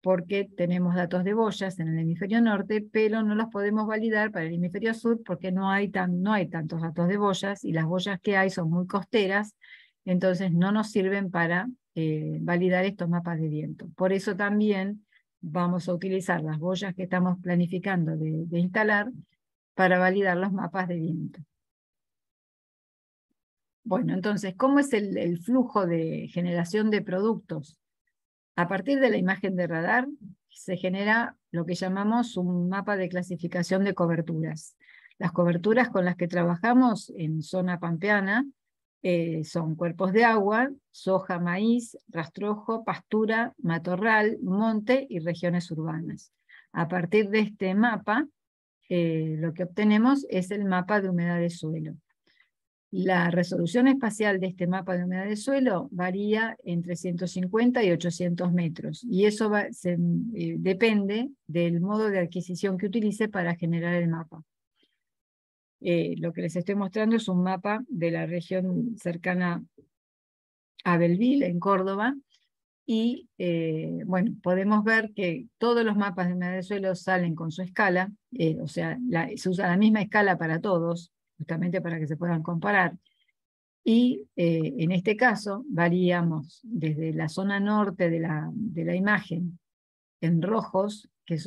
porque tenemos datos de boyas en el hemisferio norte, pero no los podemos validar para el hemisferio sur porque no hay tantos datos de boyas, y las boyas que hay son muy costeras, entonces no nos sirven para validar estos mapas de viento. Por eso también vamos a utilizar las boyas que estamos planificando de instalar para validar los mapas de viento. Bueno, entonces, ¿cómo es el flujo de generación de productos? A partir de la imagen de radar se genera lo que llamamos un mapa de clasificación de coberturas. Las coberturas con las que trabajamos en zona pampeana son cuerpos de agua, soja, maíz, rastrojo, pastura, matorral, monte y regiones urbanas. A partir de este mapa, lo que obtenemos es el mapa de humedad de suelo. La resolución espacial de este mapa de humedad de suelo varía entre 150 y 800 metros, y eso depende del modo de adquisición que utilice para generar el mapa. Lo que les estoy mostrando es un mapa de la región cercana a Belleville, en Córdoba, y bueno, podemos ver que todos los mapas de humedad de suelo salen con su escala, o sea, se usa la misma escala para todos, justamente para que se puedan comparar. Y en este caso varíamos desde la zona norte de la imagen en rojos, que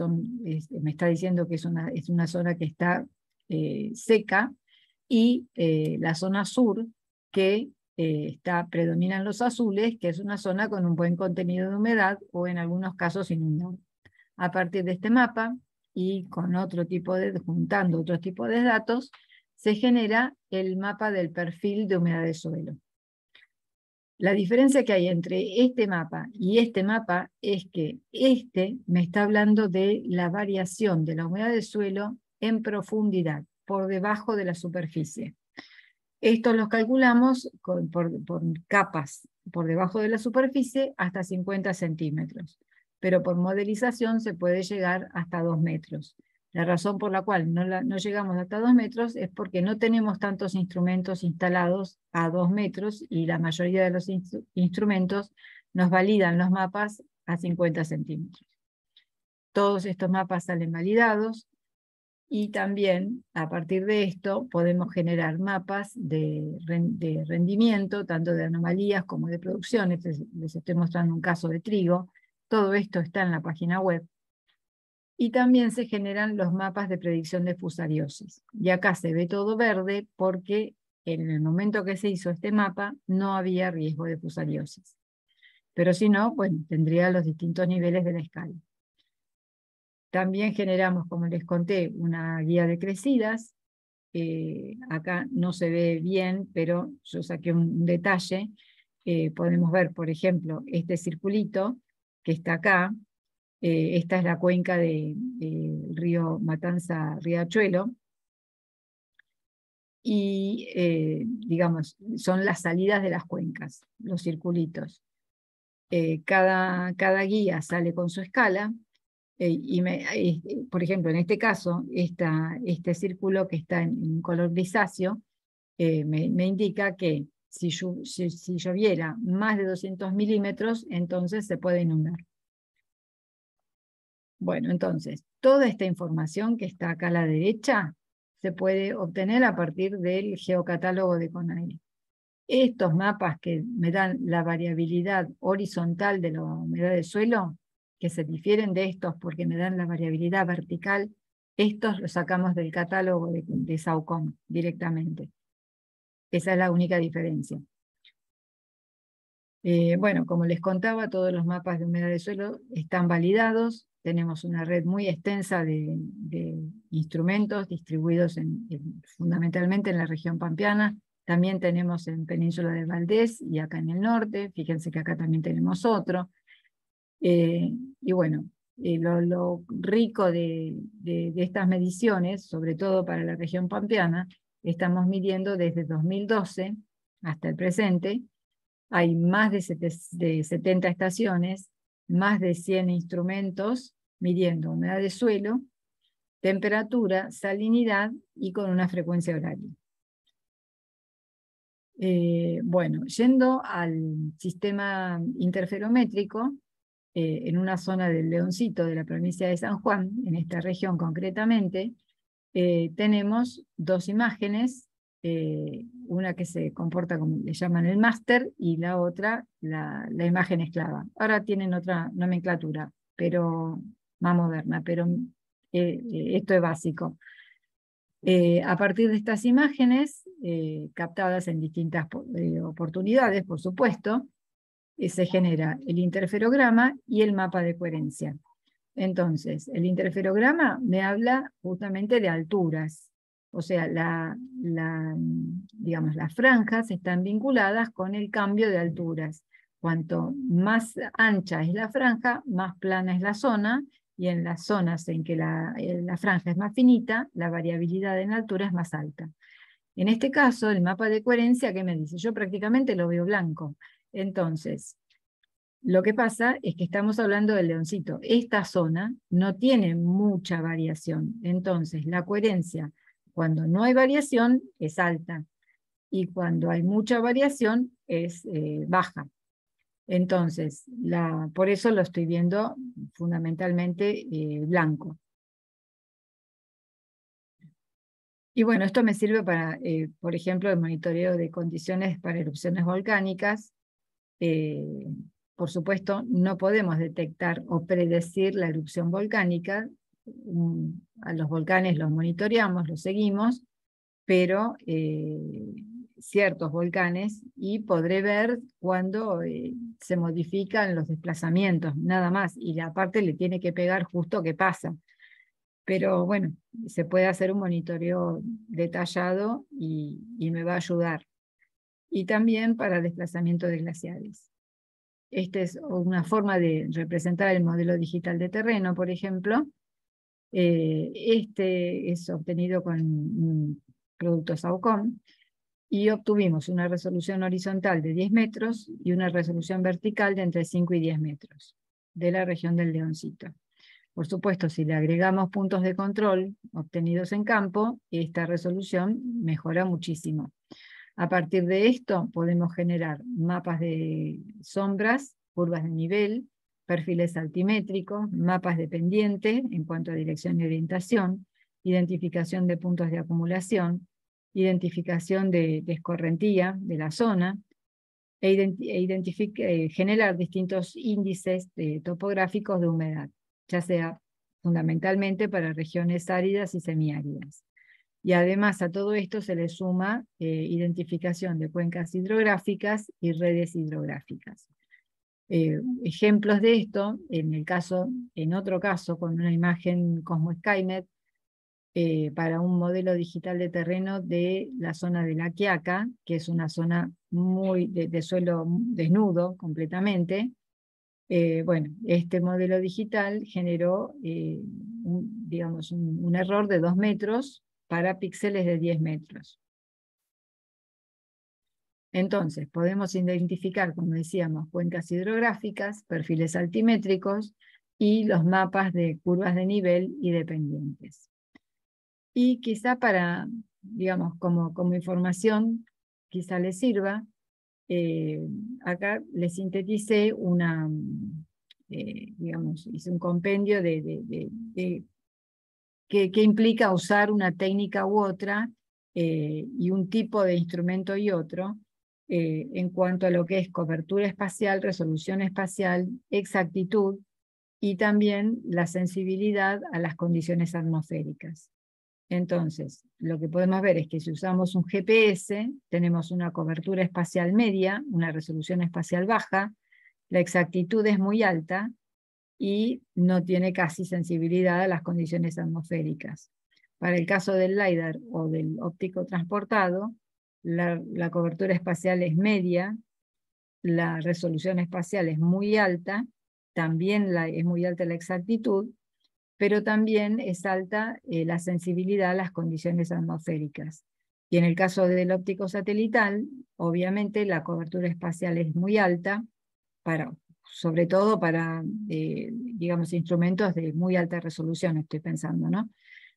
me está diciendo que es una zona que está seca, y la zona sur, que predominan los azules, que es una zona con un buen contenido de humedad o en algunos casos inundable. A partir de este mapa y con juntando otro tipo de datos, se genera el mapa del perfil de humedad de suelo. La diferencia que hay entre este mapa y este mapa es que este me está hablando de la variación de la humedad del suelo en profundidad, por debajo de la superficie. Estos los calculamos por capas por debajo de la superficie hasta 50 centímetros, pero por modelización se puede llegar hasta 2 metros. La razón por la cual no llegamos hasta 2 metros es porque no tenemos tantos instrumentos instalados a 2 metros y la mayoría de los instrumentos nos validan los mapas a 50 centímetros. Todos estos mapas salen validados y también a partir de esto podemos generar mapas de rendimiento, tanto de anomalías como de producción. Les estoy mostrando un caso de trigo. Todo esto está en la página web. Y también se generan los mapas de predicción de fusariosis. Y acá se ve todo verde porque en el momento que se hizo este mapa no había riesgo de fusariosis. Pero si no, bueno, tendría los distintos niveles de la escala. También generamos, como les conté, una guía de crecidas. Acá no se ve bien, pero yo saqué un detalle. Podemos ver, por ejemplo, este circulito que está acá. Esta es la cuenca del río Matanza-Riachuelo. Y, digamos, son las salidas de las cuencas, los circulitos. Cada guía sale con su escala. Por ejemplo, en este caso, este círculo que está en color grisáceo, me indica que si lloviera más de 200 milímetros, entonces se puede inundar. Bueno, entonces, toda esta información que está acá a la derecha se puede obtener a partir del geocatálogo de CONAIE. Estos mapas que me dan la variabilidad horizontal de la humedad del suelo, que se difieren de estos porque me dan la variabilidad vertical, estos los sacamos del catálogo de SAOCOM directamente. Esa es la única diferencia. Bueno, como les contaba, todos los mapas de humedad del suelo están validados. Tenemos una red muy extensa de instrumentos distribuidos fundamentalmente en la región pampeana. También tenemos en Península del Valdés y acá en el norte. Fíjense que acá también tenemos otro. Y bueno, lo rico de estas mediciones, sobre todo para la región pampeana, estamos midiendo desde 2012 hasta el presente. Hay más de 70 estaciones, más de 100 instrumentos midiendo humedad de suelo, temperatura, salinidad y con una frecuencia horaria. Bueno, yendo al sistema interferométrico, en una zona del Leoncito de la provincia de San Juan, en esta región concretamente, tenemos dos imágenes, una que se comporta como le llaman el máster y la otra la imagen esclava. Ahora tienen otra nomenclatura, pero más moderna, pero esto es básico. A partir de estas imágenes, captadas en distintas oportunidades, por supuesto, se genera el interferograma y el mapa de coherencia. Entonces, el interferograma me habla justamente de alturas. O sea, digamos, las franjas están vinculadas con el cambio de alturas. Cuanto más ancha es la franja, más plana es la zona, y en las zonas en que la franja es más finita, la variabilidad en altura es más alta. En este caso, el mapa de coherencia, ¿qué me dice? Yo prácticamente lo veo blanco. Entonces, lo que pasa es que estamos hablando del Leoncito. Esta zona no tiene mucha variación. Entonces, la coherencia, cuando no hay variación, es alta. Y cuando hay mucha variación, es baja. Entonces, por eso lo estoy viendo fundamentalmente blanco. Y bueno, esto me sirve para, por ejemplo, el monitoreo de condiciones para erupciones volcánicas. Por supuesto, no podemos detectar o predecir la erupción volcánica. A los volcanes los monitoreamos, los seguimos, pero ciertos volcanes y podré ver cuándo se modifican los desplazamientos, nada más. Y aparte le tiene que pegar justo que pasa. Pero bueno, se puede hacer un monitoreo detallado y me va a ayudar. Y también para desplazamiento de glaciares. Esta es una forma de representar el modelo digital de terreno, por ejemplo. Este es obtenido con un producto SAOCOM y obtuvimos una resolución horizontal de 10 metros y una resolución vertical de entre 5 y 10 metros de la región del Leoncito. Por supuesto, si le agregamos puntos de control obtenidos en campo, esta resolución mejora muchísimo. A partir de esto podemos generar mapas de sombras, curvas de nivel, perfiles altimétricos, mapas de pendiente en cuanto a dirección y orientación, identificación de puntos de acumulación, identificación de escorrentía de la zona, generar distintos índices topográficos de humedad, ya sea fundamentalmente para regiones áridas y semiáridas. Y además a todo esto se le suma identificación de cuencas hidrográficas y redes hidrográficas. Ejemplos de esto, en otro caso, con una imagen Cosmo SkyMet, para un modelo digital de terreno de la zona de La Quiaca, que es una zona muy de suelo desnudo completamente. Bueno, este modelo digital generó digamos, un error de 2 metros para píxeles de 10 metros. Entonces, podemos identificar, como decíamos, cuencas hidrográficas, perfiles altimétricos y los mapas de curvas de nivel y de pendientes. Y quizá para, digamos, como información, quizá les sirva, acá les sinteticé digamos, hice un compendio que implica usar una técnica u otra y un tipo de instrumento y otro en cuanto a lo que es cobertura espacial, resolución espacial, exactitud y también la sensibilidad a las condiciones atmosféricas. Entonces, lo que podemos ver es que si usamos un GPS, tenemos una cobertura espacial media, una resolución espacial baja, la exactitud es muy alta y no tiene casi sensibilidad a las condiciones atmosféricas. Para el caso del LiDAR o del óptico transportado, la cobertura espacial es media, la resolución espacial es muy alta, también es muy alta la exactitud, pero también es alta la sensibilidad a las condiciones atmosféricas. Y en el caso del óptico satelital, obviamente la cobertura espacial es muy alta, sobre todo para, digamos, instrumentos de muy alta resolución, estoy pensando, ¿no?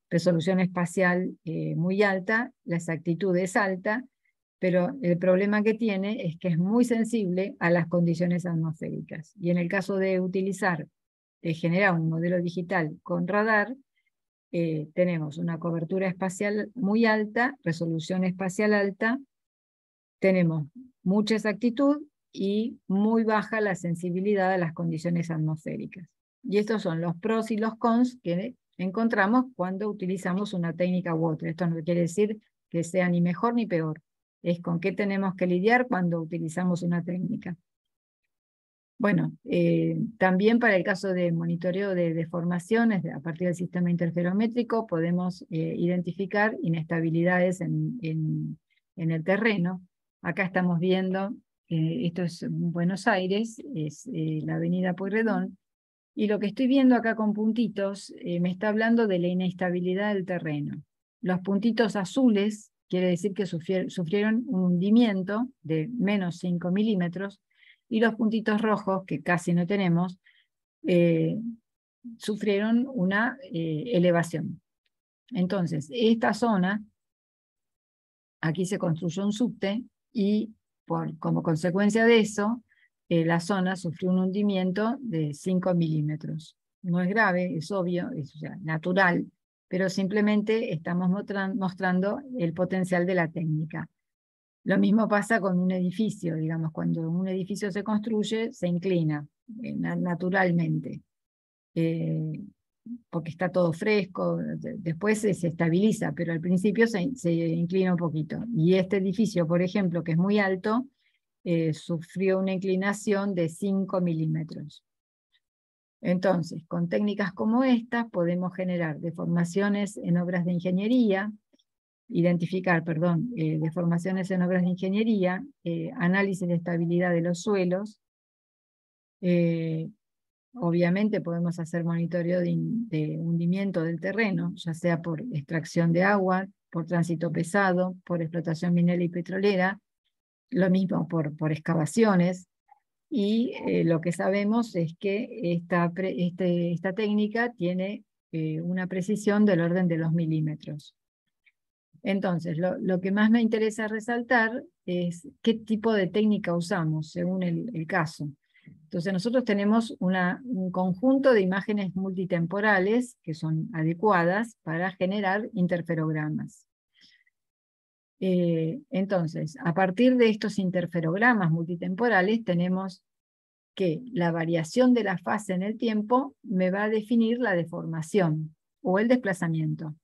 Resolución espacial muy alta, la exactitud es alta, pero el problema que tiene es que es muy sensible a las condiciones atmosféricas. Y en el caso de utilizar generar un modelo digital con radar, tenemos una cobertura espacial muy alta, resolución espacial alta, tenemos mucha exactitud y muy baja la sensibilidad a las condiciones atmosféricas. Y estos son los pros y los cons que encontramos cuando utilizamos una técnica u otra. Esto no quiere decir que sea ni mejor ni peor, es con qué tenemos que lidiar cuando utilizamos una técnica. Bueno, también para el caso de monitoreo de deformaciones a partir del sistema interferométrico podemos identificar inestabilidades en el terreno. Acá estamos viendo, esto es Buenos Aires, es la avenida Pueyrredón, y lo que estoy viendo acá con puntitos me está hablando de la inestabilidad del terreno. Los puntitos azules quiere decir que sufrieron un hundimiento de menos 5 milímetros, y los puntitos rojos, que casi no tenemos, sufrieron una elevación. Entonces, esta zona, aquí se construyó un subte, y como consecuencia de eso, la zona sufrió un hundimiento de 5 milímetros. No es grave, es obvio, es natural, pero simplemente estamos mostrando el potencial de la técnica. Lo mismo pasa con un edificio, digamos, cuando un edificio se construye, se inclina naturalmente. porque está todo fresco, después se estabiliza, pero al principio se inclina un poquito. Y este edificio, por ejemplo, que es muy alto, sufrió una inclinación de 5 milímetros. Entonces, con técnicas como estas podemos generar deformaciones en obras de ingeniería, identificar, perdón, deformaciones en obras de ingeniería, análisis de estabilidad de los suelos. Obviamente podemos hacer monitoreo de hundimiento del terreno, ya sea por extracción de agua, por tránsito pesado, por explotación minera y petrolera, lo mismo por excavaciones. Y lo que sabemos es que esta técnica tiene una precisión del orden de los milímetros. Entonces, lo que más me interesa resaltar es qué tipo de técnica usamos según el caso. Entonces, nosotros tenemos un conjunto de imágenes multitemporales que son adecuadas para generar interferogramas. Entonces, a partir de estos interferogramas multitemporales, tenemos que la variación de la fase en el tiempo me va a definir la deformación o el desplazamiento.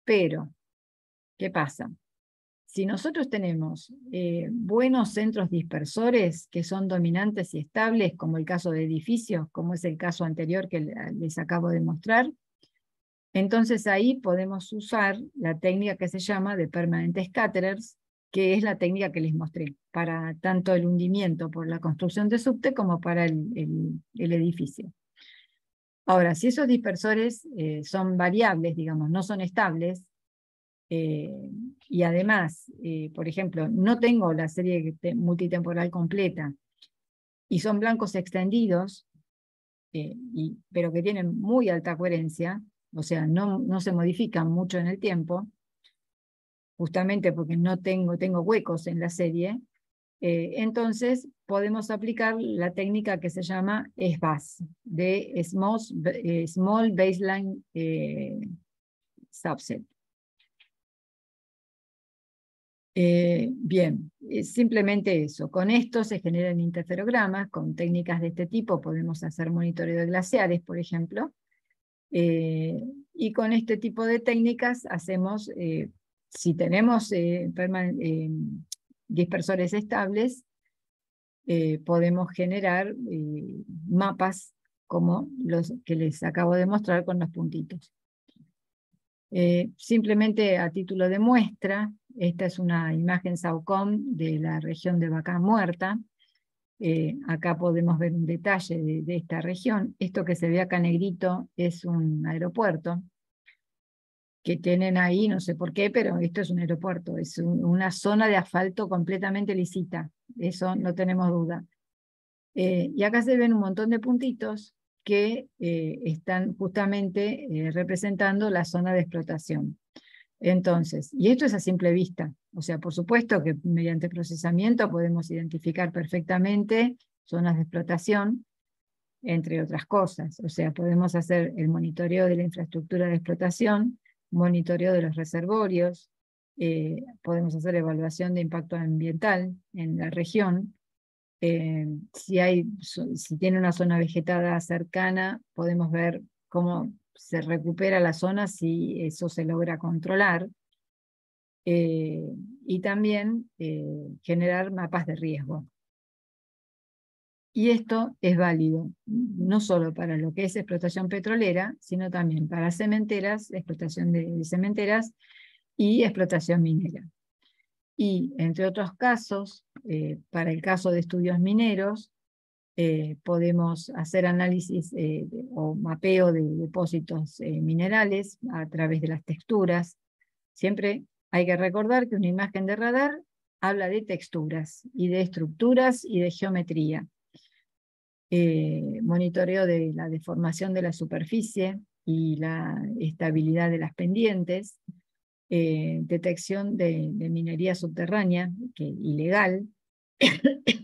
Pero, ¿qué pasa? Si nosotros tenemos buenos centros dispersores que son dominantes y estables, como el caso de edificios, como es el caso anterior que les acabo de mostrar, entonces ahí podemos usar la técnica que se llama de permanent scatterers, que es la técnica que les mostré, para tanto el hundimiento por la construcción de subte como para el edificio. Ahora, si esos dispersores son variables, digamos, no son estables, y además, por ejemplo, no tengo la serie multitemporal completa, y son blancos extendidos, pero que tienen muy alta coherencia, o sea, no se modifican mucho en el tiempo, justamente porque no tengo huecos en la serie, entonces podemos aplicar la técnica que se llama SBAS, de Small Baseline Subset. Bien, simplemente eso. Con esto se generan interferogramas, con técnicas de este tipo podemos hacer monitoreo de glaciares, por ejemplo, y con este tipo de técnicas hacemos, si tenemos dispersores estables, podemos generar mapas como los que les acabo de mostrar con los puntitos. Simplemente a título de muestra, esta es una imagen SAOCOM de la región de Vaca Muerta. Acá podemos ver un detalle de esta región. Esto que se ve acá negrito es un aeropuerto que tienen ahí, no sé por qué, pero esto es un aeropuerto, es una zona de asfalto completamente lisita, eso no tenemos duda. Y acá se ven un montón de puntitos que están justamente representando la zona de explotación. Entonces, y esto es a simple vista, o sea, por supuesto que mediante procesamiento podemos identificar perfectamente zonas de explotación, entre otras cosas, o sea, podemos hacer el monitoreo de la infraestructura de explotación, monitoreo de los reservorios, podemos hacer evaluación de impacto ambiental en la región, si tiene una zona vegetada cercana, podemos ver cómo se recupera la zona si eso se logra controlar, y también generar mapas de riesgo. Y esto es válido no solo para lo que es explotación petrolera, sino también para cementeras, explotación de cementeras y explotación minera. Y entre otros casos, para el caso de estudios mineros, podemos hacer análisis o mapeo de depósitos minerales a través de las texturas. Siempre hay que recordar que una imagen de radar habla de texturas y de estructuras y de geometría. Monitoreo de la deformación de la superficie y la estabilidad de las pendientes, detección de minería subterránea, ilegal,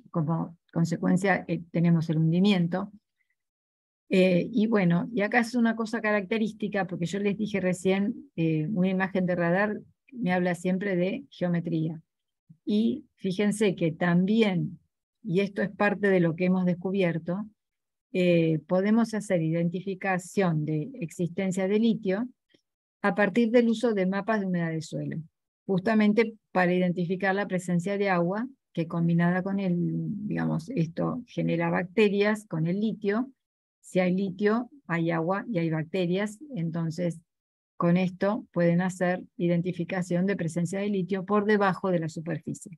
como consecuencia tenemos el hundimiento. Y bueno, y acá es una cosa característica, porque yo les dije recién, una imagen de radar me habla siempre de geometría. Y fíjense que también, y esto es parte de lo que hemos descubierto, podemos hacer identificación de existencia de litio a partir del uso de mapas de humedad de suelo, justamente para identificar la presencia de agua, que combinada con digamos, esto genera bacterias con el litio. Si hay litio, hay agua y hay bacterias, entonces con esto pueden hacer identificación de presencia de litio por debajo de la superficie.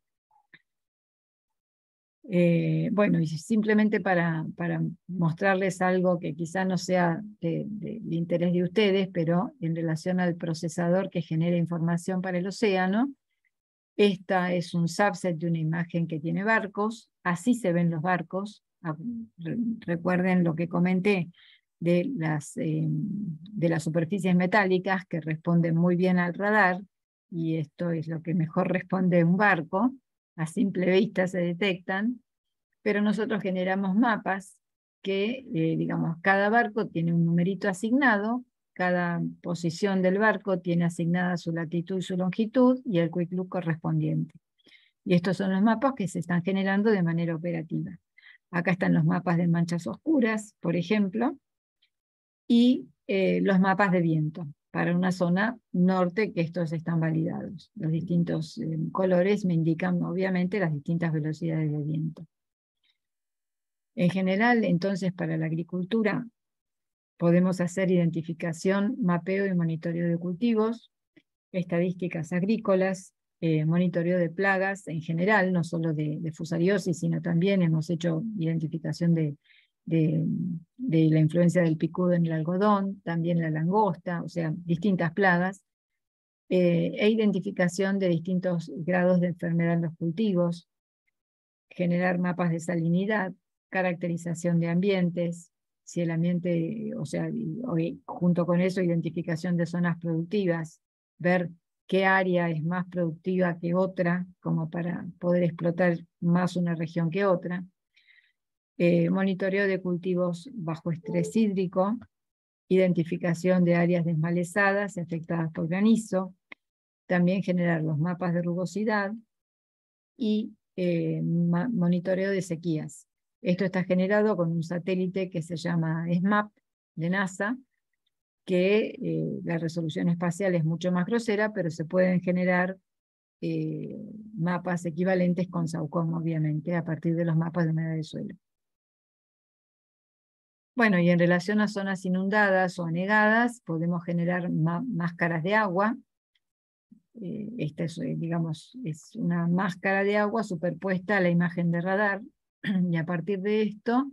Bueno, y simplemente para mostrarles algo que quizá no sea de interés de ustedes, pero en relación al procesador que genera información para el océano, esta es un subset de una imagen que tiene barcos, así se ven los barcos. Recuerden lo que comenté de las superficies metálicas que responden muy bien al radar, y esto es lo que mejor responde un barco, a simple vista se detectan, pero nosotros generamos mapas que, digamos, cada barco tiene un numerito asignado, cada posición del barco tiene asignada su latitud y su longitud y el quick look correspondiente. Y estos son los mapas que se están generando de manera operativa. Acá están los mapas de manchas oscuras, por ejemplo, y los mapas de viento para una zona norte, que estos están validados. Los distintos colores me indican obviamente las distintas velocidades de viento. En general, entonces, para la agricultura podemos hacer identificación, mapeo y monitoreo de cultivos, estadísticas agrícolas, monitoreo de plagas en general, no solo de fusariosis, sino también hemos hecho identificación de la influencia del picudo en el algodón, también la langosta, o sea, distintas plagas, e identificación de distintos grados de enfermedad en los cultivos, generar mapas de salinidad, caracterización de ambientes, si el ambiente, o sea, junto con eso, identificación de zonas productivas, ver qué área es más productiva que otra, como para poder explotar más una región que otra. Monitoreo de cultivos bajo estrés hídrico, identificación de áreas desmalezadas y afectadas por granizo, también generar los mapas de rugosidad y monitoreo de sequías. Esto está generado con un satélite que se llama SMAP de NASA, que la resolución espacial es mucho más grosera, pero se pueden generar mapas equivalentes con SAOCOM, obviamente, a partir de los mapas de humedad del suelo. Bueno, y en relación a zonas inundadas o anegadas, podemos generar máscaras de agua. Esta es, digamos, es una máscara de agua superpuesta a la imagen de radar, y a partir de esto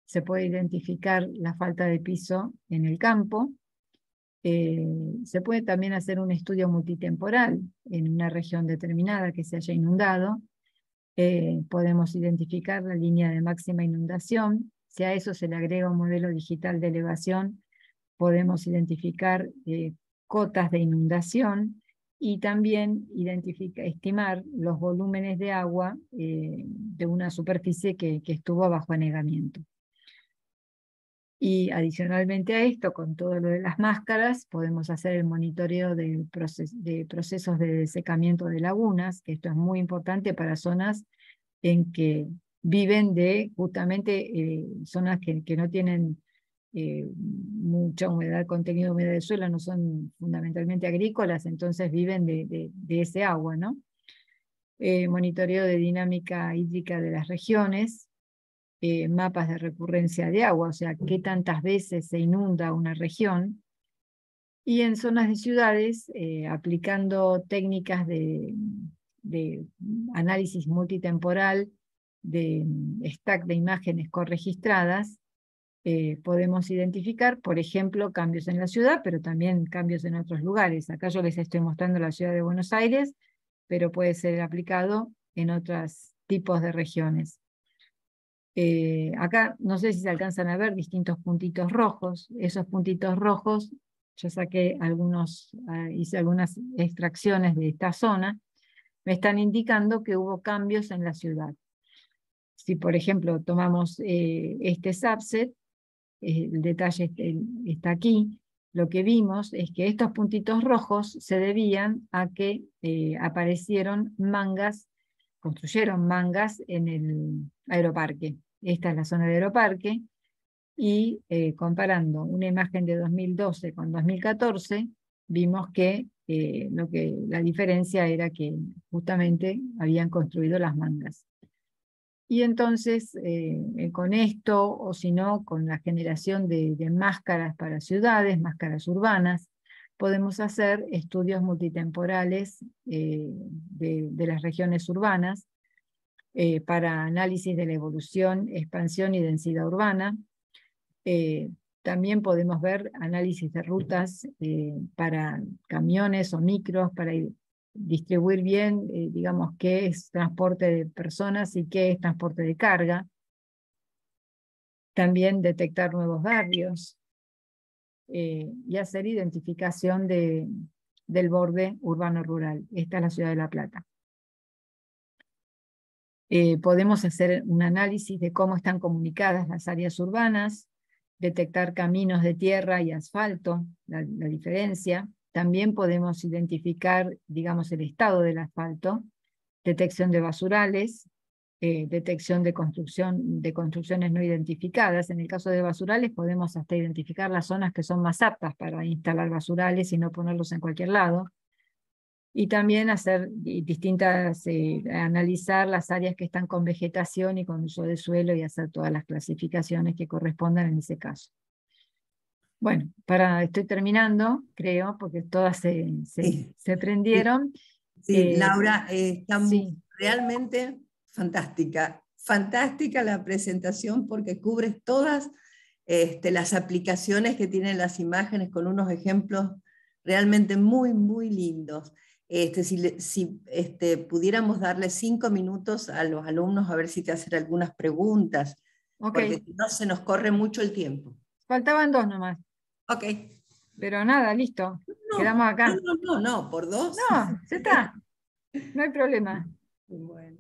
se puede identificar la falta de piso en el campo. Se puede también hacer un estudio multitemporal en una región determinada que se haya inundado. Podemos identificar la línea de máxima inundación. Si a eso se le agrega un modelo digital de elevación, podemos identificar cotas de inundación y también estimar los volúmenes de agua de una superficie que estuvo bajo anegamiento. Y adicionalmente a esto, con todo lo de las máscaras, podemos hacer el monitoreo de procesos de desecamiento de lagunas, que esto es muy importante para zonas en que viven de justamente zonas que no tienen mucha humedad, contenido de humedad del suelo, no son fundamentalmente agrícolas, entonces viven de ese agua, ¿no? Monitoreo de dinámica hídrica de las regiones, mapas de recurrencia de agua, o sea, qué tantas veces se inunda una región, y en zonas de ciudades, aplicando técnicas de análisis multitemporal, de stack de imágenes corregistradas, podemos identificar, por ejemplo, cambios en la ciudad, pero también cambios en otros lugares. Acá yo les estoy mostrando la ciudad de Buenos Aires, pero puede ser aplicado en otros tipos de regiones. Acá no sé si se alcanzan a ver distintos puntitos rojos. Esos puntitos rojos, yo saqué hice algunas extracciones de esta zona, me están indicando que hubo cambios en la ciudad. Si por ejemplo tomamos este subset, el detalle está aquí, lo que vimos es que estos puntitos rojos se debían a que aparecieron mangas, construyeron mangas en el aeroparque. Esta es la zona del aeroparque. y comparando una imagen de 2012 con 2014, vimos que, la diferencia era que justamente habían construido las mangas. Y entonces, con esto, o si no, con la generación de máscaras para ciudades, máscaras urbanas, podemos hacer estudios multitemporales de las regiones urbanas para análisis de la evolución, expansión y densidad urbana. También podemos ver análisis de rutas para camiones o micros, para distribuir bien, digamos, qué es transporte de personas y qué es transporte de carga. También detectar nuevos barrios y hacer identificación del borde urbano-rural. Esta es la ciudad de La Plata. Podemos hacer un análisis de cómo están comunicadas las áreas urbanas, detectar caminos de tierra y asfalto, la diferencia. También podemos identificar, digamos, el estado del asfalto, detección de basurales, detección de construcciones no identificadas. En el caso de basurales podemos hasta identificar las zonas que son más aptas para instalar basurales y no ponerlos en cualquier lado. Y también hacer analizar las áreas que están con vegetación y con uso de suelo y hacer todas las clasificaciones que correspondan en ese caso. Bueno, estoy terminando, creo, porque todas Sí. se prendieron. Sí, Laura, está Sí, realmente fantástica. Fantástica la presentación porque cubres todas las aplicaciones que tienen las imágenes con unos ejemplos realmente muy, muy lindos. Si pudiéramos darle 5 minutos a los alumnos a ver si te hacen algunas preguntas, ok. porque si no se nos corre mucho el tiempo. Faltaban dos nomás. Ok. Pero nada, listo. No, Quedamos no, acá. no, no, no, por dos. No, ya está. No hay problema. Bueno.